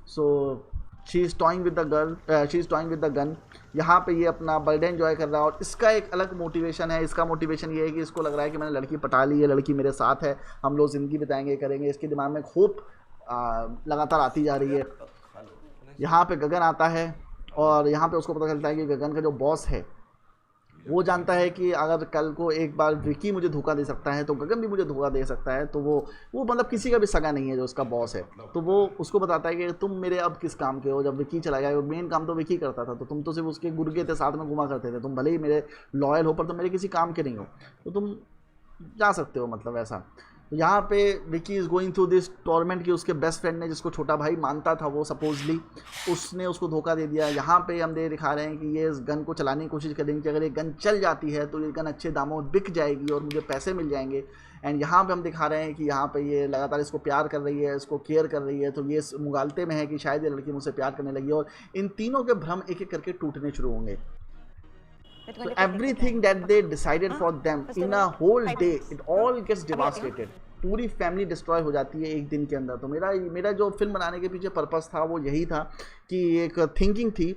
So she is toying with the gun. यहाँ पे ये अपना बर्थडे एंजॉय कर रहा है, और इसका एक अलग मोटिवेशन है। इसका मोटिवेशन ये है कि इसको लग रहा है कि मैंने लड़की पटा ली है, लड़की मेरे साथ है, हम लोग ज़िंदगी बिताएंगे, करेंगे। इसके दिमाग में होप लगातार आती जा रही है। यहाँ पे गगन आता है, और यहाँ पे उसको पता चलता है कि गगन का जो बॉस है वो जानता है कि अगर कल को एक बार विकी मुझे धोखा दे सकता है तो गगन भी मुझे धोखा दे सकता है। तो वो मतलब किसी का भी सगा नहीं है जो उसका बॉस है। तो वो उसको बताता है कि तुम मेरे अब किस काम के हो, जब विकी चला गया, मेन काम तो विकी करता था, तो तुम तो सिर्फ उसके गुर्गे थे, साथ में घुमा करते थे, तुम भले ही मेरे लॉयल हो पर तुम मेरे किसी काम के नहीं हो, तो तुम जा सकते हो, मतलब ऐसा। तो यहाँ पे Vicky is going through this torment कि उसके बेस्ट फ्रेंड ने, जिसको छोटा भाई मानता था वो सपोजली, उसने उसको धोखा दे दिया। यहाँ पे हम दिखा रहे हैं कि ये इस गन को चलाने की कोशिश करेंगे कि अगर ये गन चल जाती है तो ये गन अच्छे दामों में बिक जाएगी और मुझे पैसे मिल जाएंगे। एंड यहाँ पे हम दिखा रहे हैं कि यहाँ पे ये लगातार इसको प्यार कर रही है, इसको केयर कर रही है, तो ये मुगालते में है कि शायद ये लड़की मुझसे प्यार करने लगी, और इन तीनों के भ्रम एक एक करके टूटने शुरू होंगे। So everything that they decided for them in a whole day, it all gets devastated. पूरी फैमिली डिस्ट्रॉय हो जाती है एक दिन के अंदर। तो मेरा जो फिल्म बनाने के पीछे पर्पस था वो यही था कि एक थिंकिंग थी,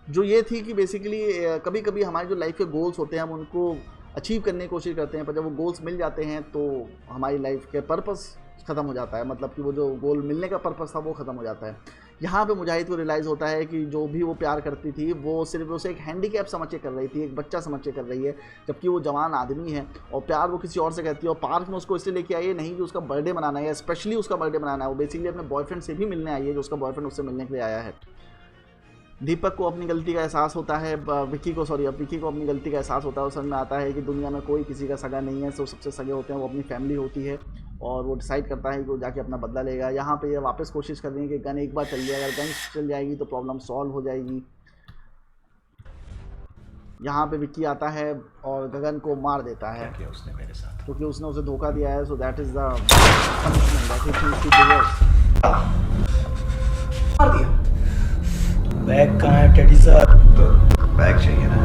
जो ये थी कि बेसिकली कभी कभी हमारे जो लाइफ के गोल्स होते हैं हम उनको अचीव करने की कोशिश करते हैं, पर जब वो गोल्स मिल जाते हैं तो हमारी लाइफ के पर्पस ख़त्म हो जाता है, मतलब कि वो जो गोल मिलने का पर्पस था वो ख़त्म हो जाता है। यहाँ पे मुजाहिद को रियलाइज़ होता है कि जो भी वो प्यार करती थी वो सिर्फ उसे एक हैंडीकैप समझ के कर रही थी, एक बच्चा समझ के कर रही है, जबकि वो जवान आदमी है और प्यार वो किसी और से करती है। और पार्क में उसको इसलिए लेके आई है नहीं कि उसका बर्थडे मनाना है, स्पेशली उसका बर्थडे मनाना है, वो बेसिकली अपने बॉयफ्रेंड से भी मिलने आई है, जो उसका बॉयफ्रेंड उससे मिलने के लिए आया है। दीपक को अपनी गलती का एहसास होता है, विक्की को अपनी गलती का एहसास होता है, और समझ में आता है कि दुनिया में कोई किसी का सगा नहीं है, तो सबसे सगे होते हैं वो अपनी फैमिली होती है, और वो डिसाइड करता है कि वो जाके अपना बदला लेगा। यहाँ पे ये वापस कोशिश कर रही है कि गन एक बार चल जाए, अगर गन चल जाएगी तो प्रॉब्लम सॉल्व हो जाएगी। यहाँ पे विक्की आता है और गगन को मार देता है क्या उसने मेरे साथ क्योंकि उसने उसे धोखा दिया है। So that is the punishment that he thinks he deserves. मार दिया। बैग कहाँ है टेडी सर? तो बैग चाहिए ना।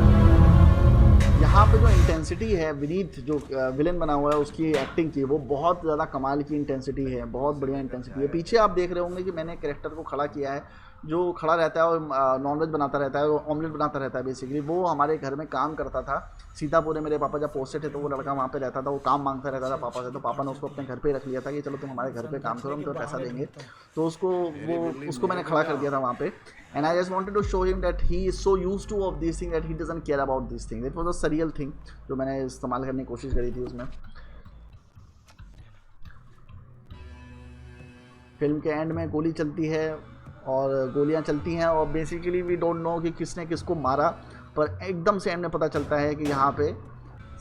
यहाँ पे जो इंटेंसिटी है विनीत जो विलेन बना हुआ है उसकी एक्टिंग की, वो बहुत ज़्यादा कमाल की इंटेंसिटी है, बहुत बढ़िया इंटेंसिटी है। पीछे आप देख रहे होंगे कि मैंने कैरेक्टर को खड़ा किया है जो खड़ा रहता है और नॉनवेज बनाता रहता है, ऑमलेट बनाता रहता है बेसिकली। वो हमारे घर में काम करता था सीतापुर में। मेरे पापा जब पोस्टेड थे तो वो लड़का वहाँ पे रहता था, वो काम मांगता रहता था पापा से। तो पापा ने उसको अपने घर पे रख लिया था कि चलो तुम हमारे घर पे काम करो, हम तुम्हें पैसा देंगे। तो उसको मैंने खड़ा कर दिया था वहाँ पे। And I just wanted to show him that he is so used to of this thing that he doesn't care about this thing. It was a surreal thing जो मैंने इस्तेमाल करने की कोशिश करी थी उसमें। फिल्म के एंड में गोली चलती है और गोलियां चलती हैं और बेसिकली वी डोंट नो कि किसने किसको मारा, पर एकदम से एंड में पता चलता है कि यहाँ पे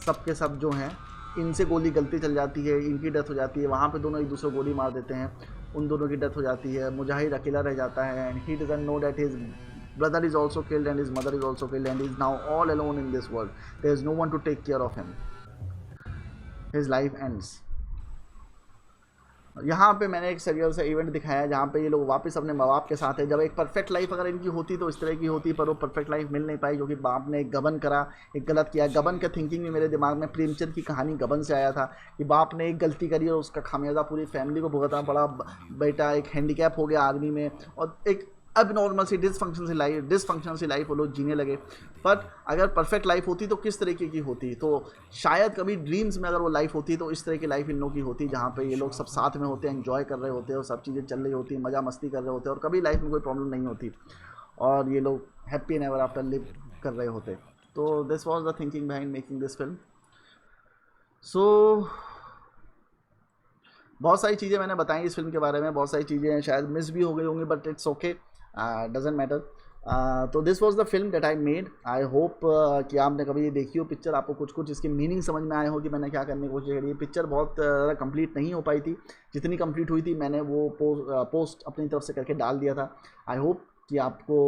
सब के सब जो हैं इनसे गोली गलती चल जाती है, इनकी डेथ हो जाती है। वहाँ पे दोनों एक दूसरे को गोली मार देते हैं, उन दोनों की डेथ हो जाती है। मुजाहिद अकेला रह जाता है and he doesn't know that his brother is also killed and his mother is also killed and he is now all alone in this world. There is no one to take care of him. His life ends. यहाँ पे मैंने एक serial से event दिखाया जहाँ पे ये लोग वापस अपने माँ बाप के साथ है। जब एक परफेक्ट लाइफ अगर इनकी होती तो इस तरह की होती, पर वो परफेक्ट लाइफ मिल नहीं पाई क्योंकि बाप ने एक गबन करा, एक गलत किया। गबन का थिंकिंग भी मेरे दिमाग में प्रेमचंद की कहानी गबन से आया था कि बाप ने एक गलती करी और उसका खामियाजा पूरी फैमिली को भुगतना पड़ा। बेटा एक हैंडीकैप हो गया आर्मी में और एक अब नॉर्मल सी डिसफंक्शनल सी लाइफ वो लोग जीने लगे। पर अगर परफेक्ट लाइफ होती तो किस तरीके की होती? तो शायद कभी ड्रीम्स में अगर वो लाइफ होती तो इस तरह की लाइफ इन लोगों की होती जहाँ पे ये लोग सब साथ में होते हैं, एंजॉय कर रहे होते हैं और सब चीज़ें चल रही होती हैं, मज़ा मस्ती कर रहे होते हैं और कभी लाइफ में कोई प्रॉब्लम नहीं होती और ये लोग happy and ever after live कर रहे होते। तो this was the thinking behind making this film. So बहुत सारी चीज़ें मैंने बताई इस फिल्म के बारे में, बहुत सारी चीज़ें शायद मिस भी हो गई होंगी, but it's okay, doesn't matter. तो this was the film that I made. I hope कि आपने कभी ये देखी हो पिक्चर, आपको कुछ कुछ इसकी मीनिंग समझ में आए हो कि मैंने क्या करने की कोशिश करी है। पिक्चर बहुत कंप्लीट नहीं हो पाई थी, जितनी कंप्लीट हुई थी मैंने वो पोस्ट अपनी तरफ से करके डाल दिया था। आई होप कि आपको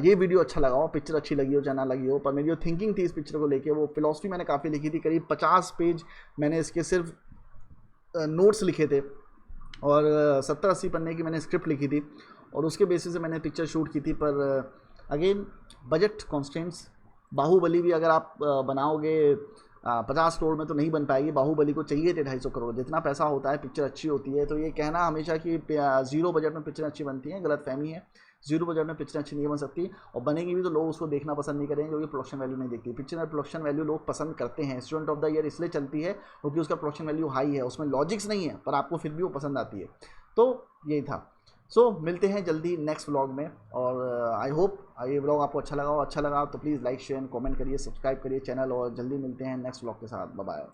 ये वीडियो अच्छा लगा हो, पिक्चर अच्छी लगी हो चाहे ना लगी हो। पर मेरी जो थिंकिंग थी इस पिक्चर को लेके, वो फिलॉसफी मैंने काफ़ी लिखी थी। करीब 50 पेज मैंने इसके सिर्फ नोट्स लिखे थे और 70-80 पन्ने की मैंने स्क्रिप्ट लिखी थी और उसके बेसिस से मैंने पिक्चर शूट की थी। पर अगेन बजट कॉन्स्टेंट्स, बाहुबली भी अगर आप बनाओगे 50 करोड़ में तो नहीं बन पाएगी। बाहुबली को चाहिए थे 250 करोड़। जितना पैसा होता है पिक्चर अच्छी होती है। तो ये कहना हमेशा कि ज़ीरो बजट में पिक्चर अच्छी बनती है, गलत फहमी है। जीरो बजट में पिक्चर अच्छी नहीं बन सकती और बनेगी भी तो लोग उसको देखना पसंद नहीं करेंगे क्योंकि प्रोडक्शन वैल्यू नहीं देखती। पिक्चर में प्रोडक्शन वैल्यू लोग पसंद करते हैं। स्टूडेंट ऑफ द ईयर इसलिए चलती है क्योंकि उसका प्रोडक्शन वैल्यू हाई है, उसमें लॉजिक्स नहीं है पर आपको फिर भी वो पसंद आती है। तो यही था। सो मिलते हैं जल्दी नेक्स्ट व्लॉग में और आई होप ये व्लॉग आपको अच्छा लगा हो। अच्छा लगा तो please like share and comment करिए, सब्सक्राइब करिए चैनल और जल्दी मिलते हैं नेक्स्ट व्लॉग के साथ। Bye bye.